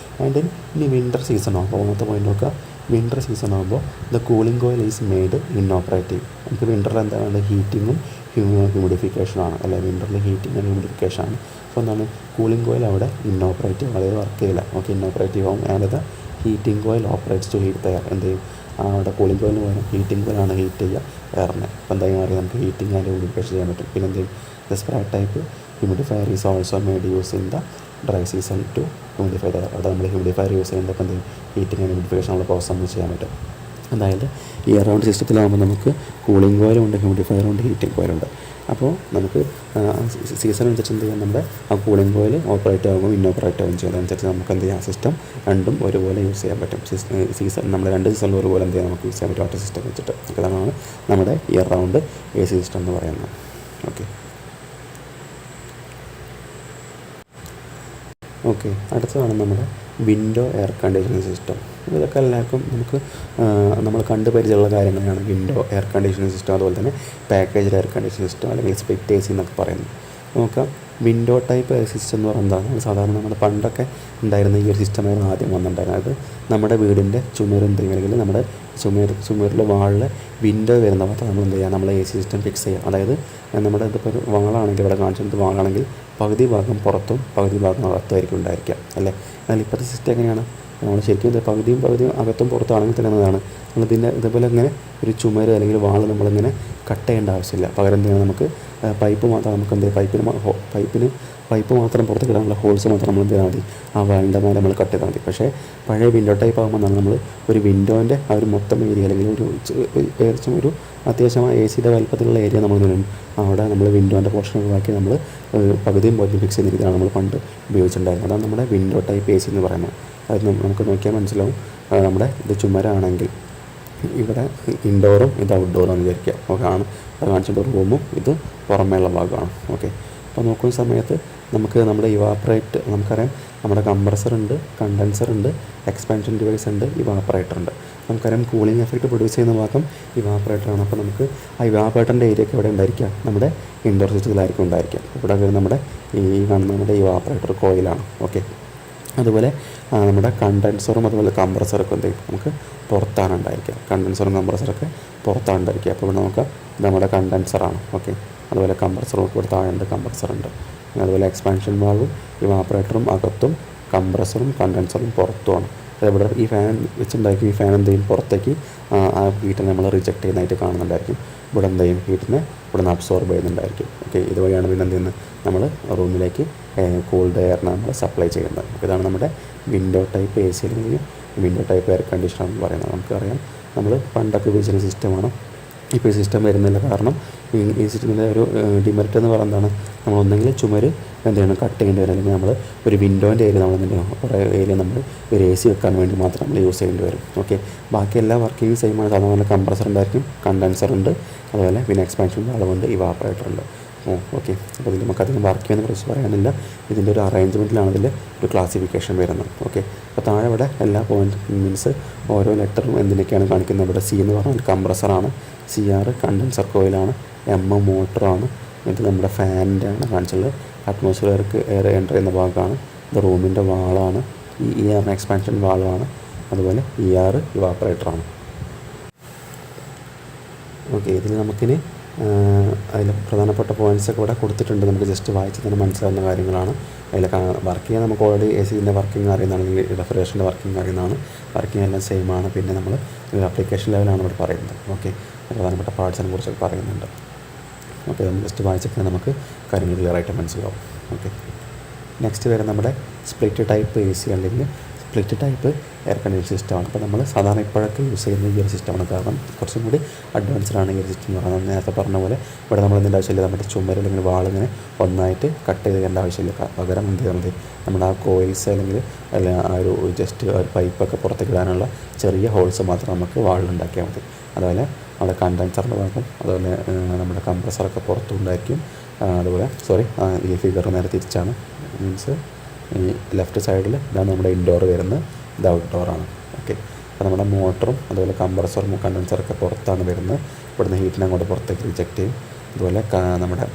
ആൻഡ് ഇനി വിൻ്റർ സീസൺ ആകുമ്പോൾ ഒന്നാമത്തെ പോയിൻ്റ് നോക്കുക. വിൻ്റർ സീസൺ ആകുമ്പോൾ the cooling coil is made inoperative. നമുക്ക് വിൻ്ററിൽ എന്താണ്? ഹീറ്റിങ്ങും ഹ്യൂമിഡിഫിക്കേഷനാണ് അല്ലെ. വിൻ്ററിൽ ഹീറ്റിംഗ് ആൻഡ് ഹ്യൂമിഡിഫിക്കേഷനാണ്. അപ്പോൾ എന്താണ്? കൂളിംഗ് കോയിൽ അവിടെ ഇൻഓപ്പറേറ്റീവ്, അതായത് വർക്ക് ചെയ്യില്ല. ഓക്കെ, ഇൻഓപ്പറേറ്റീവ് ആവും. And the heating coil operates to heat the air. എന്ത് ചെയ്യും? അവിടെ കൂളിംഗ് കോയിലിന് പകരം ഹീറ്റിംഗ് കോയിലാണ് ഹീറ്റ് ചെയ്യുക എയറിനെ. അപ്പോൾ എന്തായാലും അറിയാം, നമുക്ക് ഹീറ്റിംഗ് ആൻഡ് ഹ്യൂമിഡിഫിക്കേഷൻ ചെയ്യാൻ പറ്റും. പിന്നെ എന്ത് ചെയ്യും? The spray type humidifier is also made use in the dry season two humidify the air. അവിടെ നമ്മൾ ഹ്യൂമിഡിഫയർ യൂസ് ചെയ്യുമ്പോൾ എന്ത് ചെയ്യും? ഹീറ്റിംഗ് ആൻഡ് ഹ്യൂമിഡിഫിക്കേഷനുള്ള പ്രോസസ് നമുക്ക് ചെയ്യാൻ പറ്റും. അതായത് ഇയർ റൗണ്ട് സിസ്റ്റത്തിലാകുമ്പോൾ നമുക്ക് കൂളിംഗ് കോയിലും ഉണ്ട്, ഹ്യൂമിഡിഫയറും ഉണ്ട്, ഹീറ്റിംഗ് കോയിലും ഉണ്ട്. അപ്പോൾ നമുക്ക് സീസൺ അനുസരിച്ച് എന്ത് ചെയ്യാം? നമ്മുടെ ആ കൂളിംഗ് കോയിൽ ഓപ്പറേറ്റ് ആകുമ്പോൾ ഇന്നോപ്പറേറ്റ് ആകും ചെയ്യും. അതനുസരിച്ച് നമുക്ക് എന്ത് ചെയ്യാം? സിസ്റ്റം രണ്ടും ഒരുപോലെ യൂസ് ചെയ്യാൻ പറ്റും. സീസൺ നമ്മൾ രണ്ട് സീസണിലും ഒരുപോലെ എന്ത് ചെയ്യാം? നമുക്ക് യൂസ് ചെയ്യാൻ പറ്റും വാട്ടർ സിസ്റ്റം വെച്ചിട്ട്. അതാണ് നമ്മുടെ ഇയർ റൗണ്ട് AC സിസ്റ്റം എന്ന് പറയുന്നത്. ഓക്കെ ഓക്കെ അടുത്തതാണ് നമ്മുടെ വിൻഡോ എയർ കണ്ടീഷനിങ് സിസ്റ്റം. ഇതൊക്കെ എല്ലാവർക്കും നമുക്ക് നമ്മൾ കണ്ട് പരിചയമുള്ള കാര്യങ്ങളാണ്. വിൻഡോ എയർ കണ്ടീഷനിങ് സിസ്റ്റം, അതുപോലെ തന്നെ പാക്കേജ് എയർ കണ്ടീഷനിങ് സിസ്റ്റം അല്ലെങ്കിൽ സ്പ്ലിറ്റ് AC എന്നൊക്കെ പറയുന്നത്. നോക്കാം, വിൻഡോ ടൈപ്പ് എയർ സിസ്റ്റം എന്ന് പറയുന്നത് എന്താണ്? സാധാരണ നമ്മുടെ പണ്ടൊക്കെ ഉണ്ടായിരുന്ന ഈ ഒരു സിസ്റ്റമായിരുന്നു ആദ്യം വന്നിട്ടുണ്ടായിരുന്നത്. അത് നമ്മുടെ വീടിൻ്റെ ചുമരെന്തെങ്കിലും അല്ലെങ്കിൽ നമ്മുടെ ചുമരിലെ വാളിൽ വിൻഡോ വരുന്ന ഭാഗത്ത് നമ്മൾ എന്ത് ചെയ്യുക? നമ്മൾ AC സിസ്റ്റം ഫിക്സ് ചെയ്യുക. അതായത് നമ്മുടെ ഇതിപ്പോൾ ഒരു വാളാണെങ്കിൽ, ഇവിടെ കാണിച്ചിട്ട് വാളാണെങ്കിൽ പകുതി ഭാഗം പുറത്തും പകുതി ഭാഗം അകത്തുമായിരിക്കും ഉണ്ടായിരിക്കുക അല്ലേ. എന്നാൽ ഇപ്പോഴത്തെ സിസ്റ്റം എങ്ങനെയാണ്? നമ്മൾ ശരിക്കും ഇത് പകുതിയും അകത്തും പുറത്താണെങ്കിൽ തന്നെ എന്താണ് നമ്മൾ പിന്നെ ഇതുപോലെ ഇങ്ങനെ ഒരു ചുമര് അല്ലെങ്കിൽ വാള് നമ്മളിങ്ങനെ കട്ട് ചെയ്യേണ്ട ആവശ്യമില്ല. പകരം എന്താണ് നമുക്ക് പൈപ്പ് മാത്രം നമുക്ക് എന്ത് പൈപ്പ് മാത്രം പുറത്തേക്ക് ഇടാനുള്ള ഹോൾസ് മാത്രം നമ്മൾ എന്ത് ചെയ്താൽ മതി? ആ വാളിൻ്റെ മേലെ നമ്മൾ കട്ട് ചെയ്താൽ മതി. പക്ഷേ പഴയ വിൻഡോ ടൈപ്പ് ആകുമ്പോൾ നമ്മൾ ഒരു വിൻഡോൻ്റെ ആ ഒരു മൊത്തം ഏരിയ അല്ലെങ്കിൽ ഏകദേശം ഒരു അത്യാവശ്യം AC വലിപ്പത്തിലുള്ള ഏരിയ നമ്മൾ വരും. അവിടെ നമ്മൾ വിൻഡോൻ്റെ പോർഷൻ ഒഴിവാക്കി നമ്മൾ പകുതിയും ഫിക്സ് ചെയ്യുന്ന രീതിയിലാണ് നമ്മൾ പണ്ട് ഉപയോഗിച്ചിട്ടുണ്ടായിരുന്നത്. അതാണ് നമ്മുടെ വിൻഡോ ടൈപ്പ് AC എന്ന് പറയുന്നത്. അത് നമുക്ക് നോക്കിയാൽ മനസ്സിലാവും. നമ്മുടെ ഇത് ചുമരാണെങ്കിൽ ഇവിടെ ഇൻഡോറും ഇത് ഔട്ട്ഡോറും എന്ന് വിചാരിക്കുക. ഓക്കെ, അത് കാണിച്ചിട്ട് റൂമും ഇത് പുറമേയുള്ള ഭാഗമാണ്. ഓക്കെ, അപ്പോൾ നോക്കുന്ന സമയത്ത് നമുക്ക് നമ്മുടെ ഇവാപ്പറേറ്റ് നമുക്കറിയാം. നമ്മുടെ കംപ്രസർ ഉണ്ട്, കണ്ടൻസർ ഉണ്ട്, എക്സ്പാൻഷൻ ഡിവൈസ് ഉണ്ട്, ഇവാപ്പറേറ്റർ ഉണ്ട്. നമുക്കറിയാം കൂളിംഗ് എഫക്റ്റ് പ്രൊഡ്യൂസ് ചെയ്യുന്ന ഭാഗം ഇവാപ്പറേറ്ററാണ്. അപ്പോൾ നമുക്ക് ആ ഇവാപ്പറേറ്ററിൻ്റെ ഏരിയ ഒക്കെ എവിടെ ഉണ്ടായിരിക്കുക? നമ്മുടെ ഇൻഡോർ സിസ്റ്റത്തിലായിരിക്കും ഉണ്ടായിരിക്കുക. ഇവിടെ നമ്മുടെ ഈ കാണുന്ന നമ്മുടെ ഇവാപ്പറേറ്റർ കോയിലാണ്. ഓക്കെ, അതുപോലെ നമ്മുടെ കണ്ടൻസറും അതുപോലെ കംപ്രസറൊക്കെ എന്ത് ചെയ്യും? നമുക്ക് പുറത്താണ് ഉണ്ടായിരിക്കുക. കണ്ടൻസറും കംപ്രസറൊക്കെ പുറത്താണ് ഉണ്ടായിരിക്കുക. അപ്പോൾ ഇവിടെ നമുക്ക് നമ്മുടെ കണ്ടൻസറാണ്. ഓക്കെ, അതുപോലെ കംപ്രസറും ഇവിടെ താഴെയുണ്ട്, കംപ്രസറുണ്ട്. അതുപോലെ എക്സ്പാൻഷൻ വാൽവും ഇവാപ്പറേറ്ററും അകത്തും കംപ്രസറും കണ്ടൻസറും പുറത്തുമാണ്. അതേപോലെ ഈ ഫാൻ വെച്ചിട്ടുണ്ടായിരിക്കും. ഈ ഫാൻ എന്ത് ചെയ്യും? പുറത്തേക്ക് ആ ഹീറ്റിനെ നമ്മൾ റിജക്റ്റ് ചെയ്യുന്നതായിട്ട് കാണുന്നുണ്ടായിരിക്കും. ഇവിടെ എന്ത് ചെയ്യും? ഹീറ്റിനെ ഇവിടെ നിന്ന് അബ്സോർബ് ചെയ്യുന്നുണ്ടായിരിക്കും. ഓക്കെ, ഇതുവഴിയാണ് പിന്നെ എന്ത് ചെയ്യുന്നത്? നമ്മൾ റൂമിലേക്ക് കൂൾഡ് എയറിനെ നമ്മൾ സപ്ലൈ ചെയ്യുന്നത്. ഇതാണ് നമ്മുടെ വിൻഡോ ടൈപ്പ് AC അല്ലെങ്കിൽ വിൻഡോ ടൈപ്പ് എയർ കണ്ടീഷണർ എന്ന് പറയുന്നത്. നമുക്കറിയാം, നമ്മൾ പണ്ടൊക്കെ ഉപയോഗിച്ചിരുന്ന സിസ്റ്റമാണ് ഇപ്പോൾ ഈ സിസ്റ്റം വരുന്നില്ല. കാരണം ഈ സിസ്റ്റത്തിൻ്റെ ഒരു ഡിമെറിറ്റ് എന്ന് പറയുന്നതാണ്, നമ്മളൊന്നെങ്കിൽ ചുമര് എന്ത് ചെയ്യണം, കട്ട് ചെയ്യേണ്ടി വരും. അല്ലെങ്കിൽ നമ്മൾ ഒരു വിൻഡോൻ്റെ ഏരിയ നമ്മൾ എന്ത് ചെയ്യണം, കുറേ ഏരിയ നമ്മൾ ഒരു AC വെക്കാൻ വേണ്ടി മാത്രം നമ്മൾ യൂസ് ചെയ്യേണ്ടി വരും. ഓക്കെ, ബാക്കി എല്ലാ വർക്കിംഗ് സെയിമാണ്. സാധാരണ കംപ്രസർ ഉണ്ടായിരിക്കും, കണ്ടൻസർ ഉണ്ട്, അതുപോലെ പിന്നെ എക്സ്പാൻഷൻ വാൾവുണ്ട്, ഇവാപ്പറേറ്റർ ഉണ്ട്. ഓക്കെ, അപ്പോൾ ഇതിൽ നമുക്ക് അധികം വർക്ക് ചെയ്യുന്ന കുറിച്ച് പറയാനില്ല. ഇതിൻ്റെ ഒരു അറേഞ്ച്മെൻറ്റിലാണ് ഇതിൽ ഒരു ക്ലാസിഫിക്കേഷൻ വരുന്നത്. ഓക്കെ, അപ്പോൾ താഴെ ഇവിടെ എല്ലാ പോയിൻറ്റ് മീൻസ് ഓരോ ലെറ്ററും എന്തിനൊക്കെയാണ് കാണിക്കുന്നത്. ഇവിടെ C എന്ന് പറഞ്ഞാൽ കംപ്രസറാണ്, CR കണ്ടൻസർ കോയിലാണ്, M മോട്ടറാണ്, ഇത് നമ്മുടെ ഫാനിൻ്റെ ആണ് കാണിച്ചുള്ളത്, അറ്റ്മോസ്ഫിയർക്ക് എയർ എൻ്റർ ചെയ്യുന്ന ഭാഗമാണ്, ഇത് റൂമിൻ്റെ വാളാണ്, ER എക്സ്പാൻഷൻ വാൾവാണ്, അതുപോലെ ER ഇവാപ്പറേറ്ററാണ്. ഓക്കെ, ഇതിൽ നമുക്കിനി അതിൽ പ്രധാനപ്പെട്ട പോയിൻറ്റ്സൊക്കെ ഇവിടെ കൊടുത്തിട്ടുണ്ട്. നമുക്ക് ജസ്റ്റ് വായിച്ച് തന്നെ മനസ്സിലാവുന്ന കാര്യങ്ങളാണ്. അതിൽ വർക്ക് ചെയ്യാൻ നമുക്ക് ഓൾറെഡി ACൻ്റെ വർക്കിംഗ് അറിയുന്നതാണ്, അല്ലെങ്കിൽ റെഫ്രിജറേഷൻ്റെ വർക്കിംഗ് അറിയുന്നതാണ്. വർക്കിംഗ് എല്ലാം സെയിം ആണ്. പിന്നെ നമ്മൾ ഒരു ആപ്ലിക്കേഷൻ ലെവലാണ് ഇവിടെ പറയുന്നത്. ഓക്കെ, പ്രധാനപ്പെട്ട പാർട്സിനെ കുറിച്ചൊക്കെ പറയുന്നുണ്ട്. ഓക്കെ, നമ്മൾ ജസ്റ്റ് വായിച്ചിട്ട് നമുക്ക് കാര്യങ്ങൾ ക്ലിയറായിട്ട് മനസ്സിലാവും. ഓക്കെ, നെക്സ്റ്റ് വരെ നമ്മുടെ സ്പ്ലിറ്റ് ടൈപ്പ് AC അല്ലെങ്കിൽ സ്പ്ലിറ്റ് ടൈപ്പ് എയർ കണ്ടീഷൻ സിസ്റ്റമാണ്. അപ്പോൾ നമ്മൾ സാധാരണ ഇപ്പോഴൊക്കെ യൂസ് ചെയ്യുന്ന ഈ ഒരു സിസ്റ്റമാണ്. കാരണം കുറച്ചും കൂടി അഡ്വാൻസ്ഡ് ആണ് ഈ ഒരു സിസ്റ്റം എന്ന് പറയുന്നത്. നേരത്തെ പറഞ്ഞ പോലെ ഇവിടെ നമ്മൾ എന്തിൻ്റെ ആവശ്യമില്ല, നമ്മുടെ ചുമര് അല്ലെങ്കിൽ വാളിങ്ങനെ ഒന്നായിട്ട് കട്ട് ചെയ്യേണ്ട ആവശ്യമില്ല. പകരം എന്ത് ചെയ്താൽ മതി, നമ്മുടെ ആ കോയിൽസ് അല്ലെങ്കിൽ ആ ഒരു ജസ്റ്റ് ഒരു പൈപ്പൊക്കെ പുറത്തേക്ക് ഇടാനുള്ള ചെറിയ ഹോൾസ് മാത്രം നമുക്ക് വാളിലുണ്ടാക്കിയാൽ മതി. അതുപോലെ നമ്മുടെ കണ്ടൻസറിൻ്റെ ഭാഗം, അതുപോലെ നമ്മുടെ കംപ്രസറൊക്കെ പുറത്തുണ്ടായിരിക്കും. അതുപോലെ ഈ ഫിഗർ നേരെ തിരിച്ചാണ്, മീൻസ് ഈ ലെഫ്റ്റ് സൈഡിൽ ഇതാണ് നമ്മുടെ ഇൻഡോർ വരുന്നത്, ഇത് ഔട്ട്ഡോറാണ്. ഓക്കെ, അപ്പോൾ നമ്മുടെ മോട്ടറും അതുപോലെ കംപ്രസറും കണ്ടൻസറൊക്കെ പുറത്താണ് വരുന്നത്. ഇവിടുന്ന് ഹീറ്റിനെ അങ്ങോട്ട് പുറത്തേക്ക് റിജക്റ്റ് ചെയ്യും. അതുപോലെ നമ്മുടെ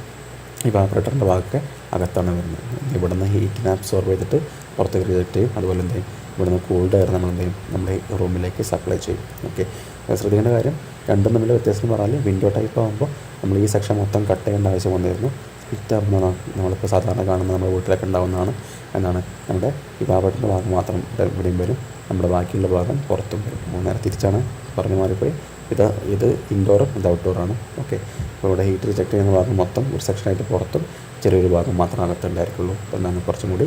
ഇവാപ്പറേറ്ററിൻ്റെ ഭാഗമൊക്കെ അകത്താണ് വരുന്നത്. ഇവിടുന്ന് ഹീറ്റിനെ അബ്സോർബ് ചെയ്തിട്ട് പുറത്തേക്ക് റിജക്റ്റ് ചെയ്യും. അതുപോലെ എന്ത് ചെയ്യും, ഇവിടുന്ന് കൂൾഡ് എയർ നമ്മൾ എന്ത് ചെയ്യും, നമ്മുടെ റൂമിലേക്ക് സപ്ലൈ ചെയ്യും. ഓക്കെ, ശ്രദ്ധിക്കേണ്ട കാര്യം രണ്ടും തമ്മിൽ വ്യത്യാസം എന്ന് പറഞ്ഞാൽ വിൻഡോ ടൈപ്പ് ആകുമ്പോൾ നമ്മൾ ഈ സെക്ഷൻ മൊത്തം കട്ട് ചെയ്യേണ്ട ആവശ്യം വന്നിരുന്നു. സ്പ്ലിറ്റ് ആകുന്നതാണ് നമ്മളിപ്പോൾ സാധാരണ കാണുന്നത്, നമ്മുടെ വീട്ടിലൊക്കെ ഉണ്ടാകുന്നതാണ്. എന്താണ്, നമ്മുടെ ഇവാപ്പറേറ്ററിൻ്റെ ഭാഗം മാത്രം ഇവിടെയും വരും, നമ്മുടെ ബാക്കിയുള്ള ഭാഗം പുറത്തും വരും. നേരെ തിരിച്ചാണ്, പറഞ്ഞു മാറിപ്പോയി. ഇത് ഇൻഡോറും ഇത് ഔട്ട്ഡോറാണ്. ഓക്കെ, അപ്പോൾ ഇവിടെ ഹീറ്റ് റിജക്റ്റ് ചെയ്യുന്ന ഭാഗം മൊത്തം ഒരു സെക്ഷനായിട്ട് പുറത്തും ചെറിയൊരു ഭാഗം മാത്രം അകത്തുണ്ടായിരിക്കുള്ളൂ. എന്താണ് കുറച്ചും കൂടി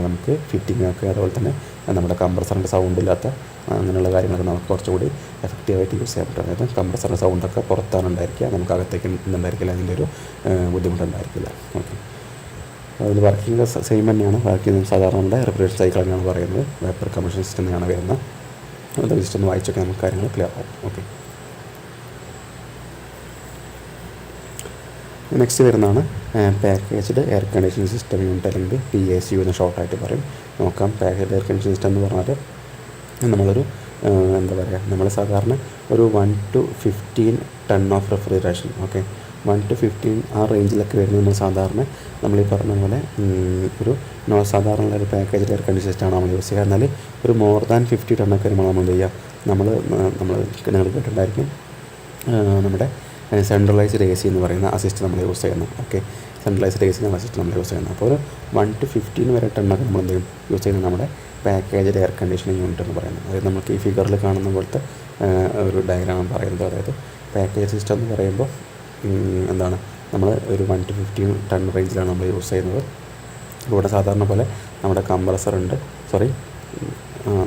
നമുക്ക് ഫിറ്റിംഗ് ഒക്കെ, അതുപോലെ തന്നെ നമ്മുടെ കംപ്രസറിൻ്റെ സൗണ്ട് ഇല്ലാത്ത അങ്ങനെയുള്ള കാര്യങ്ങളൊക്കെ നമുക്ക് കുറച്ചുകൂടി എഫക്റ്റീവായിട്ട് യൂസ് ചെയ്യാൻ പറ്റും. അതായത് കംപ്രസറിൻ്റെ സൗണ്ടൊക്കെ പുറത്താണ് ഉണ്ടായിരിക്കുക, നമുക്ക് അകത്തേക്ക് ഉണ്ടായിരിക്കില്ല, അതിൻ്റെ ഒരു ബുദ്ധിമുട്ടുണ്ടായിരിക്കില്ല. ഓക്കെ, അതിൽ വർക്കിംഗ് സെയിം തന്നെയാണ്. വർക്കിംഗ് സാധാരണ നമ്മുടെ റെഫ്രിജറേഷൻ സൈക്കിൾ തന്നെയാണ് പറയുന്നത്, വേപ്പർ കംപ്രഷൻ സിസ്റ്റം തന്നെയാണ് വരുന്നത്. അത് ജസ്റ്റ് ഒന്ന് വായിച്ചൊക്കെ നമുക്ക് കാര്യങ്ങൾ ക്ലിയർ ആവും. ഓക്കെ, നെക്സ്റ്റ് വരുന്നതാണ് packaged air conditioning system unit, അല്ലെങ്കിൽ PACU എന്ന് ഷോർട്ടായിട്ട് പറയും. നോക്കാം, പാക്കേജ്ഡ് എയർ കണ്ടീഷനിങ് സിസ്റ്റം എന്ന് പറഞ്ഞാൽ നമ്മളൊരു എന്താ പറയുക, നമ്മൾ സാധാരണ ഒരു 1 to 15 ton of refrigeration, okay 1 to 15 ആ റേഞ്ചിലൊക്കെ വരുന്നത് നമ്മൾ സാധാരണ നമ്മൾ ഈ പറഞ്ഞ പോലെ ഒരു സാധാരണ ഒരു പാക്കേജ്ഡ് എയർ കണ്ടീഷൻ സിസ്റ്റമാണ് നമ്മൾ യൂസ് ചെയ്യുക. എന്നാൽ ഒരു മോർ ദാൻ 50 ടണ്ണൊക്കെ വരുമ്പോൾ നമ്മൾ എന്ത് ചെയ്യുക, നമ്മൾ നിങ്ങൾ കേട്ടിട്ടുണ്ടായിരിക്കും നമ്മുടെ സെൻട്രലൈസ്ഡ് AC എന്ന് പറയുന്ന ആ സിസ്റ്റം നമ്മൾ യൂസ് ചെയ്യുന്നത്. ഓക്കെ, സെൻട്രലൈസ്ഡ് AC എന്നുള്ള സിസ്റ്റം നമ്മൾ യൂസ് ചെയ്യുന്നത്. അപ്പോൾ ഒരു 1 to 15 വരെ ടണ്ണൊക്കെ നമ്മൾ എന്ത് ചെയ്യും, യൂസ് ചെയ്യുന്നത് നമ്മുടെ പാക്കേജ്ഡ് എയർ കണ്ടീഷനിങ് യൂണിറ്റ് എന്ന് പറയുന്നത്. അതായത് നമുക്ക് ഈ ഫിഗറിൽ കാണുന്ന പോലത്തെ ഒരു ഡയഗ്രാം പറയുന്നത്. അതായത് പാക്കേജ് സിസ്റ്റം എന്ന് പറയുമ്പോൾ എന്താണ്, നമ്മൾ ഒരു 1 to 15 ടൺ റേഞ്ചിലാണ് നമ്മൾ യൂസ് ചെയ്യുന്നത്. ഇവിടെ സാധാരണ പോലെ നമ്മുടെ കംപ്രസർ ഉണ്ട്,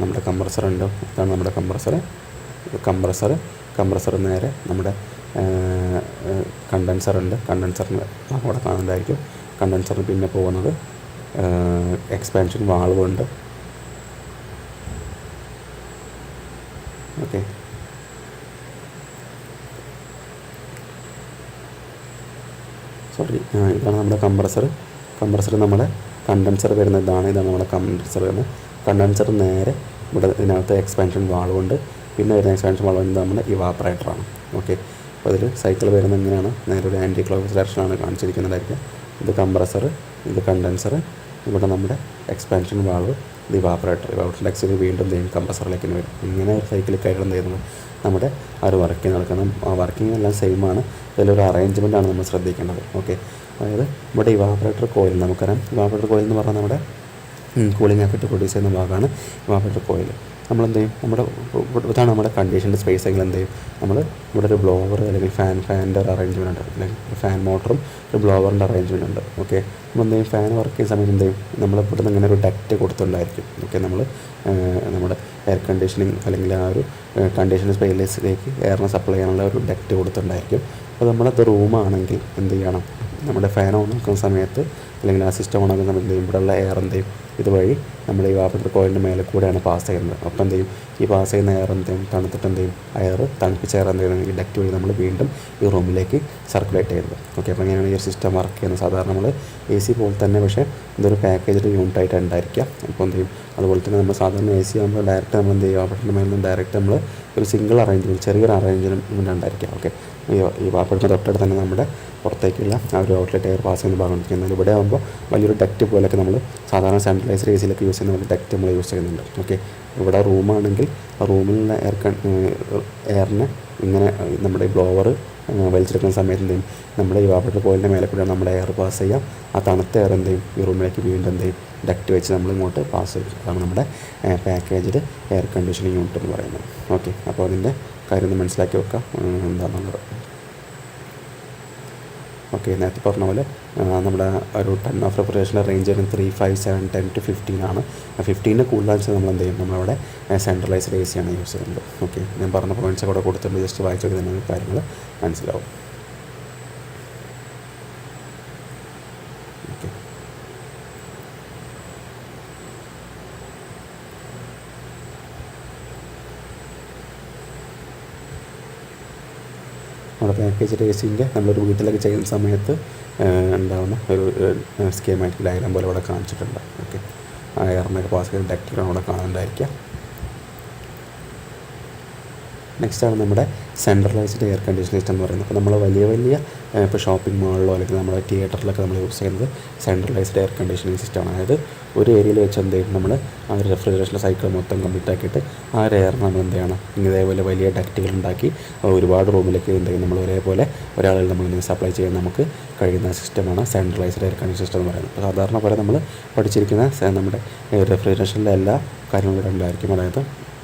നമ്മുടെ കംപ്രസർ ഉണ്ട്. ഇതാണ് നമ്മുടെ കംപ്രസർ നേരെ നമ്മുടെ കണ്ടൻസർ ഉണ്ട്, കണ്ടൻസറിന് അവിടെ കാണുന്നതായിരിക്കും. കണ്ടൻസറിന് പിന്നെ പോകുന്നത് എക്സ്പാൻഷൻ വാൾവ് ഉണ്ട്. ഓക്കെ, ഇതാണ് നമ്മുടെ കംപ്രസർ നമ്മുടെ കണ്ടൻസർ വരുന്നത്. ഇതാണ് നമ്മുടെ കണ്ടൻസർ വരുന്നത്. കണ്ടൻസർ നേരെ ഇവിടെ ഇതിനകത്ത് എക്സ്പാൻഷൻ വാൾവുണ്ട്. പിന്നെ വരുന്ന എക്സ്പാൻഷൻ വാൾവ് വരുന്നത് നമ്മുടെ ഇവാപ്പറേറ്ററാണ്. ഓക്കെ, അപ്പോൾ അതിൽ സൈക്കിൾ വരുന്നത് എങ്ങനെയാണ്, നേരെ ഒരു ആൻറ്റി ക്ലോക്ക് ഡയറക്ഷനാണ് കാണിച്ചിരിക്കുന്നതായിരിക്കും. ഇത് കംപ്രസർ, ഇത് കണ്ടൻസർ, ഇവിടെ നമ്മുടെ എക്സ്പാൻഷൻ വാൾവ്, ഇത് ഇവാപ്പറേറ്റർ എക്സിൽ വീണ്ടും കംപ്രസറിലേക്ക് വരും. ഇങ്ങനെ ഒരു സൈക്കിളിൽ എന്ത് ചെയ്യുന്നത്, നമ്മുടെ ആ ഒരു വർക്കിംഗ് നടക്കണം. ആ വർക്കിംഗ് എല്ലാം സെയിം ആണ്. ഇതിലൊരു അറേഞ്ച്മെൻറ്റാണ് നമ്മൾ ശ്രദ്ധിക്കേണ്ടത്. ഓക്കെ, അതായത് ഇവിടെ ഇവാപ്പറേറ്റർ കോയിൽ നമുക്കറിയാം. ഇവാപ്പറേറ്റർ കോയിൽ എന്ന് പറഞ്ഞാൽ നമ്മുടെ കൂളിംഗ് എഫക്റ്റ് പ്രൊഡ്യൂസ് ചെയ്യുന്ന ഭാഗമാണ് ഇവാപ്പറേറ്റർ കോയിൽ. നമ്മളെന്ത് ചെയ്യും, ഇതാണ് നമ്മുടെ കണ്ടീഷൻ്റെ സ്പേസ് എങ്കിൽ എന്ത് ചെയ്യും, നമ്മൾ ഇവിടെ ഒരു ബ്ലോവർ അല്ലെങ്കിൽ ഫാനിൻ്റെ ഒരു അറേഞ്ച്മെൻ്റ് ഉണ്ട്, അല്ലെങ്കിൽ ഒരു ഫാൻ മോട്ടറും ഒരു ബ്ലോവറിൻ്റെ അറേഞ്ച്മെൻ്റ് ഉണ്ട്. ഓക്കെ, നമ്മൾ എന്ത് ചെയ്യും, ഫാൻ വർക്ക് ചെയ്യുന്ന സമയത്ത് എന്ത് ചെയ്യും, നമ്മൾ ഇവിടുന്ന് ഇങ്ങനെ ഒരു ഡക്റ്റ് കൊടുത്തിട്ടുണ്ടായിരിക്കും. ഓക്കെ, നമ്മൾ നമ്മുടെ എയർ കണ്ടീഷനിങ് അല്ലെങ്കിൽ ആ ഒരു കണ്ടീഷൻ സ്പേസിലേക്ക് എയറിനെ സപ്ലൈ ചെയ്യാനുള്ള ഒരു ഡക്റ്റ് കൊടുത്തിട്ടുണ്ടായിരിക്കും. അപ്പോൾ നമ്മളത് റൂമാണെങ്കിൽ എന്ത് ചെയ്യണം, നമ്മുടെ ഫാൻ ഓൺ ആക്കുന്ന സമയത്ത് അല്ലെങ്കിൽ ആ സിസ്റ്റം ഓൺ ആക്കുന്ന സമയത്ത് ഇവിടെയുള്ള എയർ എന്ത് ചെയ്യും, ഇതുവഴി നമ്മുടെ ഈ വാട്ടർ കോയിലിൻ്റെ മേലെ കൂടെയാണ് പാസ് ചെയ്യുന്നത്. അപ്പോൾ എന്ത് ചെയ്യും, ഈ പാസ് ചെയ്യുന്ന എയർ എന്ത് ചെയ്യും, തണുത്തിട്ട് എന്ത് ചെയ്യും, എയർ തണുപ്പിച്ച എയർ എന്ത് ചെയ്യുന്നത് ഈ ഡക്റ്റ് വഴി നമ്മൾ വീണ്ടും ഈ റൂമിലേക്ക് സർക്കുലേറ്റ് ചെയ്യുന്നത്. ഓക്കെ, അപ്പോൾ അങ്ങനെയാണ് ഈ ഒരു സിസ്റ്റം വർക്ക് ചെയ്യുന്നത്. സാധാരണ നമ്മൾ AC പോലെ തന്നെ, പക്ഷേ ഇതൊരു പാക്കേജ് യൂണിറ്റായിട്ട് ഉണ്ടായിരിക്കുക. അപ്പോൾ എന്ത് ചെയ്യും, അതുപോലെ തന്നെ നമ്മൾ സാധാരണ AC ആകുമ്പോൾ ഡയറക്റ്റ് നമ്മൾ എന്ത് ചെയ്യും, വാട്ടറിൻ്റെ മേലെ നിന്ന് ഡയറക്റ്റ് നമ്മൾ ഒരു സിംഗിൾ അറേഞ്ച്മെൻറ്റ്, ചെറിയൊരു അറേഞ്ച്മെൻറ്റ് ഉണ്ടായിരിക്കുക. ഓക്കെ, ഈ വാട്ടറിൻ്റെ തൊട്ടടുത്ത് തന്നെ നമ്മുടെ പുറത്തേക്കുള്ള ആ ഒരു ഔട്ട്ലെറ്റ് എയർ പാസ് ചെയ്യുന്ന ഭാഗം എന്നാൽ ഇവിടെ ആകുമ്പോൾ വലിയൊരു ഡക്റ്റ് പോലെയൊക്കെ നമ്മൾ സാധാരണ സെൻട്രലൈസ്ഡ് AC യൂസ് ചെയ്യുന്ന പോലെ ഡക്റ്റ് നമ്മൾ യൂസ് ചെയ്യുന്നുണ്ട്. ഓക്കെ, ഇവിടെ റൂമാണെങ്കിൽ ആ റൂമിലുള്ള എയറിനെ ഇങ്ങനെ നമ്മുടെ ബ്ലോവർ വലിച്ചെടുക്കുന്ന സമയത്ത് എന്ത് ചെയ്യും, നമ്മുടെ ഈ വാട്ടർ കോയിലിൻ്റെ മേലെ കൂടെ നമ്മുടെ എയർ പാസ് ചെയ്യാം. ആ തണുത്ത എയർ എന്ത് ചെയ്യും, ഈ റൂമിലേക്ക് വീണ്ടും എന്ത് ചെയ്യും, ഡക്റ്റ് വെച്ച് നമ്മൾ ഇങ്ങോട്ട് പാസ് ചെയ്യും. അതാണ് നമ്മുടെ പാക്കേജ്ഡ് എയർ കണ്ടീഷനിങ് യൂണിറ്റ് എന്ന് പറയുന്നത്. ഓക്കെ, അപ്പോൾ അതിൻ്റെ കാര്യം ഒന്ന് മനസ്സിലാക്കി വെക്കാം എന്താണെന്നുള്ളത്. ഓക്കെ, നേരത്തെ പറഞ്ഞ പോലെ നമ്മുടെ ഒരു ടൺ ഓഫ് റെഫ്രിജറേഷൻ്റെ റേഞ്ച് വരുന്നത് 3, 5, 7, 10 to 15 ആണ്. 15 കൂടുതലാണെന്ന് വെച്ചാൽ നമ്മൾ എന്ത് ചെയ്യും, നമ്മളവിടെ സെൻട്രലൈസ്ഡ് AC ആണ് യൂസ് ചെയ്യുന്നത്. ഓക്കെ, ഞാൻ പറഞ്ഞ പോയിൻറ്റ്സ് കൂടെ കൊടുത്തിട്ടുണ്ട്, ജസ്റ്റ് വായിച്ചു നോക്കി തന്നെ കാര്യങ്ങൾ മനസ്സിലാവും. ഓക്കെ, നമ്മുടെ പാക്കേജ് AC നമ്മളൊരു വീട്ടിലൊക്കെ ചെയ്യുന്ന സമയത്ത് ഉണ്ടാകുന്ന ഒരു സ്കീമാറ്റിക് ഡയഗ്രാം പോലെ ഇവിടെ കാണിച്ചിട്ടുണ്ട്. ഓക്കെ, ആ എയറിനൊക്കെ പാസ് ചെയ്ത് ഡക്റ്റുകളാണ് ഇവിടെ കാണുന്നുണ്ടായിരിക്കുക. നെക്സ്റ്റാണ് നമ്മുടെ സെൻട്രലൈസ്ഡ് എയർ കണ്ടീഷനിങ് സിസ്റ്റം എന്ന് പറയുന്നത്. അപ്പോൾ നമ്മൾ വലിയ ഇപ്പോൾ ഷോപ്പിംഗ് മാളിലോ അല്ലെങ്കിൽ നമ്മുടെ തിയേറ്ററിലൊക്കെ നമ്മൾ യൂസ് ചെയ്യുന്നത് സെൻട്രലൈസ്ഡ് എയർ കണ്ടീഷനിങ് സിസ്റ്റമാണ്. അതായത് ഒരു ഏരിയയിൽ വെച്ച് എന്ത് ചെയ്യും, നമ്മൾ ആ ഒരു റെഫ്രിജറേഷൻ സൈക്കിൾ മൊത്തം കംപ്ലീറ്റ് ആക്കിയിട്ട് ആ ഒരു എയർ നമ്മൾ എന്ത് ചെയ്യണം, ഇതേപോലെ വലിയ ഡക്റ്റുകൾ ഉണ്ടാക്കി ഒരുപാട് റൂമിലേക്ക് എന്ത് ചെയ്യും, നമ്മൾ ഒരേപോലെ ഒരാളിൽ നമ്മൾ സപ്ലൈ ചെയ്യാൻ നമുക്ക് കഴിയുന്ന സിസ്റ്റമാണ് സെൻട്രലൈസ്ഡ് എയർ കണ്ടീഷനിങ് സിസ്റ്റം എന്ന് പറയുന്നത്. അപ്പോൾ സാധാരണ പോലെ നമ്മൾ പഠിച്ചിരിക്കുന്ന നമ്മുടെ റെഫ്രിജറേഷനിലെ എല്ലാ കാര്യങ്ങളും ഇവിടെ ഉണ്ടായിരിക്കും. അതായത്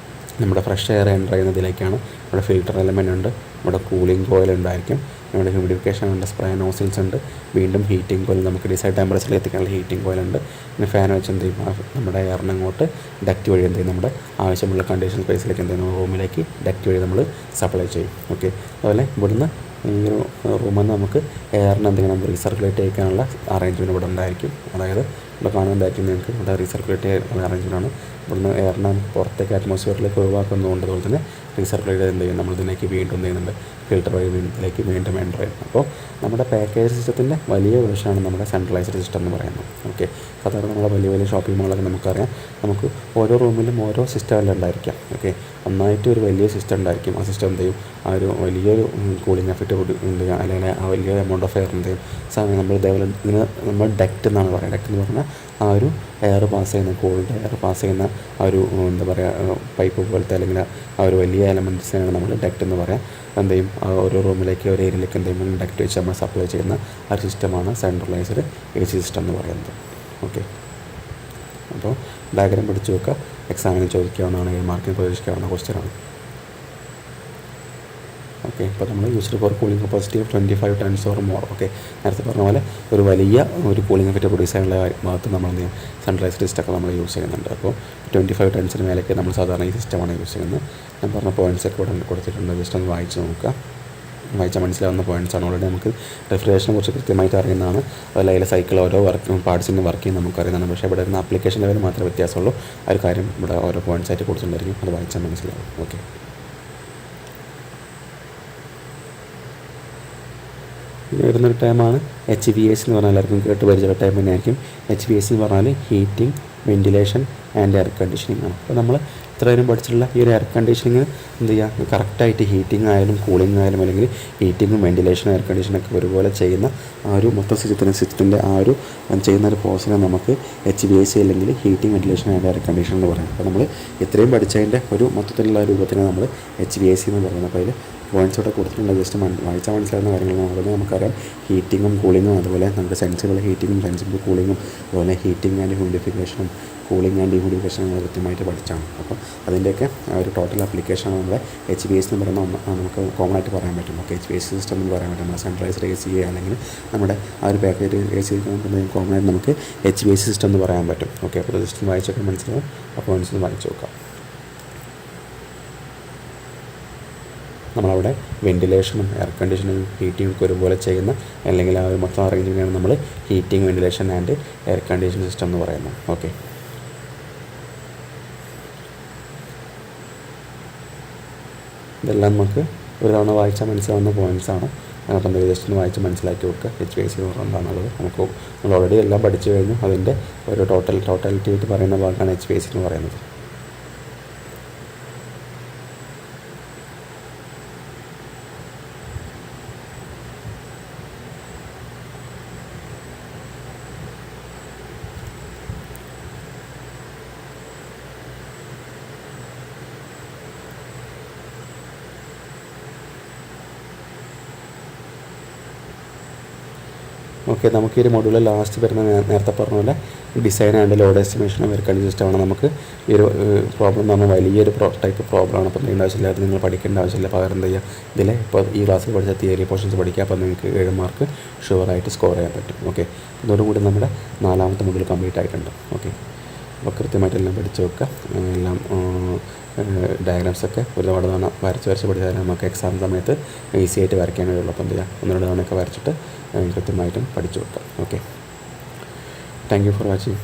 നമ്മുടെ ഫ്രഷ് എയർ എൻ്റർ ചെയ്യുന്നതിലേക്കാണ് ഇവിടെ ഫിൽറ്റർ എലമെൻ്റ് ഉണ്ട്, ഇവിടെ കൂളിംഗ് കോയിൽ ഉണ്ടായിരിക്കും, ഇവിടെ ഹ്യൂമിഡിഫിക്കേഷൻ ഉണ്ട്, സ്പ്രേ നോസിൽസ് ഉണ്ട്, വീണ്ടും ഹീറ്റിംഗ് കോയിൽ നമുക്ക് ഡിസൈഡ് ടെമ്പറേച്ചറിൽ എത്തിക്കാനുള്ള ഹീറ്റിംഗ് കോയിൽ ഉണ്ട്. പിന്നെ ഫാൻ വെച്ച് എന്ത് ചെയ്യും, നമ്മുടെ എയറിനെ അങ്ങോട്ട് ഡക്റ്റ് വഴി എന്ത് ചെയ്യും, നമ്മുടെ ആവശ്യമുള്ള കണ്ടീഷൻ സ്പേസിലേക്ക് എന്ത് ചെയ്യും, റൂമിലേക്ക് ഡക്റ്റ് വഴി നമ്മൾ സപ്ലൈ ചെയ്യും. ഓക്കെ, അതുപോലെ ഇവിടുന്ന് ഈ ഒരു റൂമിൽ നിന്ന് നമുക്ക് എയറിന് എന്തെങ്കിലും റീസർക്കുലേറ്റ് ചെയ്യിക്കാനുള്ള അറേഞ്ച്മെൻറ്റ് ഇവിടെ ഉണ്ടായിരിക്കും. അതായത് ഇവിടെ കാണുന്നുണ്ടായിരിക്കും നിങ്ങൾക്ക് ഇവിടെ റീസർക്കുലേറ്റ് ചെയ്യുന്ന അറേഞ്ച്മെൻ്റ് ആണ്. ഇവിടുന്ന് എയറിനെ പുറത്തേക്ക് അറ്റ്മോസ്ഫിയറിലേക്ക് ഒഴിവാക്കുന്നതുകൊണ്ട് അതുപോലെ തന്നെ റീസർക്കുലേറ്റ് എന്ത് ചെയ്യും, നമ്മൾ ഇതിലേക്ക് വീണ്ടും എന്ത് ചെയ്യുന്നുണ്ട്, ഫിൽറ്റർ വഴി ഇതിലേക്ക് വീണ്ടും എൻ്റർ ചെയ്യും. അപ്പോൾ നമ്മുടെ പാക്കേജ് സിസ്റ്റത്തിൻ്റെ വലിയ വേർഷനാണ് നമ്മുടെ സെൻട്രലൈസ്ഡ് സിസ്റ്റം എന്ന് പറയുന്നത്. ഓക്കെ, സാധാരണ നമ്മുടെ വലിയ ഷോപ്പിംഗ് മാളൊക്കെ നമുക്കറിയാം, നമുക്ക് ഓരോ റൂമിലും ഓരോ സിസ്റ്റം എല്ലാം ഉണ്ടായിരിക്കാം. ഓക്കെ, ഒന്നായിട്ട് ഒരു വലിയ സിസ്റ്റം ഉണ്ടായിരിക്കും. ആ സിസ്റ്റം എന്ത് ചെയ്യും, ആ ഒരു വലിയൊരു കൂളിംഗ് എഫക്റ്റ് എന്ത് ചെയ്യുക, അല്ലെങ്കിൽ ആ വലിയ എമൗണ്ട് ഓഫ് എയർ എന്ത് ചെയ്യും, നമ്മൾ ഇതേപോലെ ഇതിന് നമ്മൾ ഡക്റ്റ് എന്നാണ് പറയുക. ഡക്റ്റ് എന്ന് പറഞ്ഞാൽ ആ ഒരു എയർ പാസ് ചെയ്യുന്ന കോൾഡ് എയർ പാസ് ചെയ്യുന്ന ആ ഒരു എന്താ പറയുക പൈപ്പ് പോലത്തെ അല്ലെങ്കിൽ ആ ഒരു വലിയ എലമെൻറ്റ്സിനാണ് നമ്മൾ ഡക്റ്റ് എന്ന് പറയാം. എന്ത് ചെയ്യും, ആ ഓരോ റൂമിലേക്ക് ഒരു ഏരിയയിലേക്ക് എന്ത് ചെയ്യും, ഡക്റ്റ് വെച്ച് നമ്മൾ സപ്ലൈ ചെയ്യുന്ന ആ ഒരു സിസ്റ്റമാണ് സെൻട്രലൈസ്ഡ് AC സിസ്റ്റം എന്ന് പറയുന്നത്. ഓക്കെ, അപ്പോൾ ഡയഗ്രാം പഠിച്ചു വെക്കുക, എക്സാമിന് ചോദിക്കാവുന്നതാണ്, മാർക്കിന് പ്രതീക്ഷിക്കാവുന്ന ക്വസ്റ്റ്യനാണ്. ഓക്കെ, ഇപ്പോൾ നമ്മൾ used for cooling capacity of 25 tons or more. Okay, നേരത്തെ പറഞ്ഞ പോലെ ഒരു വലിയ ഒരു കൂളിംഗ് എഫക്റ്റ് പ്രൊഡ്യൂസ് ചെയ്യാനുള്ള ഭാഗത്ത് നമ്മൾ എന്ത് ചെയ്യും, സെൻട്രലൈസ്ഡ് സിസ്റ്റമൊക്കെ നമ്മൾ യൂസ് ചെയ്യുന്നുണ്ട്. അപ്പോൾ 25 tons മേലേക്ക് നമ്മൾ സാധാരണ ഈ സിസ്റ്റമാണ് യൂസ് ചെയ്യുന്നത്. ഞാൻ പറഞ്ഞ പോയിൻറ്റ്സൊക്കെ ഇവിടെ കൊടുത്തിട്ടുണ്ട്, ജസ്റ്റ് ഒന്ന് വായിച്ച് നോക്കുക. വായിച്ചാൽ മനസ്സിലാവുന്ന പോയിൻറ്റ്സാണ്. ഓൾറെഡി നമുക്ക് റെഫ്രിജറേഷനെ കുറിച്ച് കൃത്യമായിട്ട് അറിയുന്നതാണ്. അതുപോലെ അതിലെ സൈക്കിൾ ഓരോ പാർട്സിൻ്റെ വർക്കിംഗ് നമുക്ക് അറിയുന്നതാണ്. പക്ഷേ ഇവിടെ വരുന്ന ആപ്ലിക്കേഷൻ ലെവൽ മാത്രമേ വ്യത്യാസമുള്ളൂ. ആ ഒരു കാര്യം ഇവിടെ ഓരോ പോയിൻറ്റ്സായിട്ട് കൊടുത്തിട്ടുണ്ടായിരിക്കും, അത് വായിച്ചാൽ മനസ്സിലാവും. ഓക്കെ, ഇനി വരുന്നൊരു ടൈമാണ് HVAC എന്ന് പറഞ്ഞാൽ എല്ലാവർക്കും കേട്ട് പരിചയപ്പെട്ട ടൈം തന്നെയായിരിക്കും. HVAC എന്ന് പറഞ്ഞാൽ heating, ventilation and air conditioning ആണ്. അപ്പോൾ നമ്മൾ ഇത്രയും പഠിച്ചിട്ടുള്ള ഈ ഒരു എയർ കണ്ടീഷനിങ് എന്ത് ചെയ്യുക, കറക്റ്റായിട്ട് ഹീറ്റിംഗ് ആയാലും കൂളിംഗ് ആയാലും അല്ലെങ്കിൽ ഹീറ്റിങ്ങും വെൻറ്റിലേഷനും എയർ കണ്ടീഷനൊക്കെ ഒരുപോലെ ചെയ്യുന്ന ആ ഒരു മൊത്തം സിസ്റ്റത്തിൻ്റെ ആ ഒരു ചെയ്യുന്ന ഒരു പ്രോസസ്സിനെ നമുക്ക് HVAC അല്ലെങ്കിൽ heating, ventilation and air condition എന്ന് പറയുന്നത്. അപ്പോൾ നമ്മൾ ഇത്രയും പഠിച്ചതിൻ്റെ ഒരു മൊത്തത്തിലുള്ള രൂപത്തിനെ നമ്മൾ HVAC എന്ന് പറയുന്നത്. അപ്പോൾ അതിൽ പോയിൻറ്റ്സ് ഇവിടെ കൊടുത്തിട്ടുണ്ട്. ജസ്റ്റ് വായിച്ചാൽ മനസ്സിലാകുന്ന കാര്യങ്ങളാണ്. അതുപോലെ നമുക്കറിയാം ഹീറ്റിങ്ങും കൂളിങ്ങും, അതുപോലെ നമ്മുടെ സെൻസിബിൾ ഹീറ്റിങ്ങും സെൻസിബിൾ കൂളിങ്ങും, അതുപോലെ ഹീറ്റിംഗ് ആൻഡ് ഹ്യൂമിഡിഫിക്കേഷനും കൂളിംഗ് ആൻഡ് ഡീഹ്യൂമിഡിഫിക്കേഷനും നമ്മൾ കൃത്യമായിട്ട് പഠിച്ചാണ്. അപ്പോൾ അതിൻ്റെയൊക്കെ ഒരു ടോട്ടൽ ആപ്ലിക്കേഷനാണ് നമ്മുടെ HVAC എന്ന് പറയുന്ന നമുക്ക് കോമൺ ആയിട്ട് പറയാൻ പറ്റും. ഓക്കെ, HVAC സിസ്റ്റം എന്ന് പറയാൻ പറ്റും. നമ്മുടെ സെൻട്രലൈസ്ഡ് AC അല്ലെങ്കിൽ നമ്മുടെ ആ ഒരു പാക്കേജ് AC കോമൺ ആയിട്ട് നമുക്ക് HVAC സിസ്റ്റം എന്ന് പറയാൻ പറ്റും. ഓക്കെ, അപ്പോൾ ജസ്റ്റ് വായിച്ചൊക്കെ മനസ്സിലാവും. അപ്പോൾ മനസ്സിൽ വായിച്ച് നോക്കാം. നമ്മളവിടെ വെൻറ്റിലേഷനും എയർ കണ്ടീഷനിങ്ങും ഹീറ്റിങ്ങും ഒക്കെ ഒരുപോലെ ചെയ്യുന്ന, അല്ലെങ്കിൽ ആ ഒരു മൊത്തം അറേഞ്ച്മെൻറ്റാണ് നമ്മൾ heating, ventilation and air condition system എന്ന് പറയുന്നത്. ഓക്കെ, ഇതെല്ലാം നമുക്ക് ഒരു തവണ വായിച്ചാൽ മനസ്സിലാവുന്ന പോയിൻറ്റ്സാണ്. അപ്പോൾ എന്തെങ്കിലും ജസ്റ്റ് ഒന്ന് വായിച്ച് മനസ്സിലാക്കി വെക്കുക. HVAC എന്താണെന്നുള്ളത് നമ്മൾ ഓൾറെഡി എല്ലാം പഠിച്ചു കഴിഞ്ഞു. അതിൻ്റെ ഒരു ടോട്ടാലിറ്റി ആയിട്ട് പറയുന്ന ഭാഗമാണ് HVAC എന്ന് പറയുന്നത്. ഓക്കെ, നമുക്ക് ഈ ഒരു മൊഡ്യൂളിൽ ലാസ്റ്റ് വരുന്ന നേരത്തെ പറഞ്ഞ പോലെ ഡിസൈൻ ആൻഡ് ലോഡ് എസ്റ്റിമേഷനും എയർ കണ്ടീഷൻ സിസ്റ്റമാണ്. നമുക്ക് ഈ ഒരു പ്രോബ്ലം എന്ന് പറഞ്ഞാൽ വലിയൊരു ടൈപ്പ് പ്രോബ്ലമാണ്. അപ്പോൾ എന്തെങ്കിലും ആവശ്യമില്ല, അത് നിങ്ങൾ പഠിക്കേണ്ട ആവശ്യമില്ല. പകരം എന്ത് ചെയ്യുക, ഇതിൽ ഇപ്പോൾ ഈ ക്ലാസ്സിൽ പഠിച്ച തിയറി പോർഷൻസ് പഠിക്കുക. അപ്പോൾ നിങ്ങൾക്ക് 7 മാർക്ക് ഷുവറായിട്ട് സ്കോർ ചെയ്യാൻ പറ്റും. ഓക്കെ, ഇതോടുകൂടി നമ്മുടെ 4ാമത്തെ മൊഡ്യൂൾ കംപ്ലീറ്റ് ആയിട്ടുണ്ട്. ഓക്കെ, അപ്പോൾ കൃത്യമായിട്ടെല്ലാം പഠിച്ച് വെക്കുക. എല്ലാം ഡയഗ്രാംസൊക്കെ ഒരുപാട് തവണ വരച്ച് പഠിച്ചാൽ നമുക്ക് എക്സാം സമയത്ത് ഈസി ആയിട്ട് വരയ്ക്കാൻ കഴിയുള്ളൂ. അപ്പോൾ എന്ത് ചെയ്യുക, 1-2 തവണയൊക്കെ വരച്ചിട്ട് കൃത്യമായിട്ടും പഠിച്ചു വെക്കാം. Okay, thank you for watching.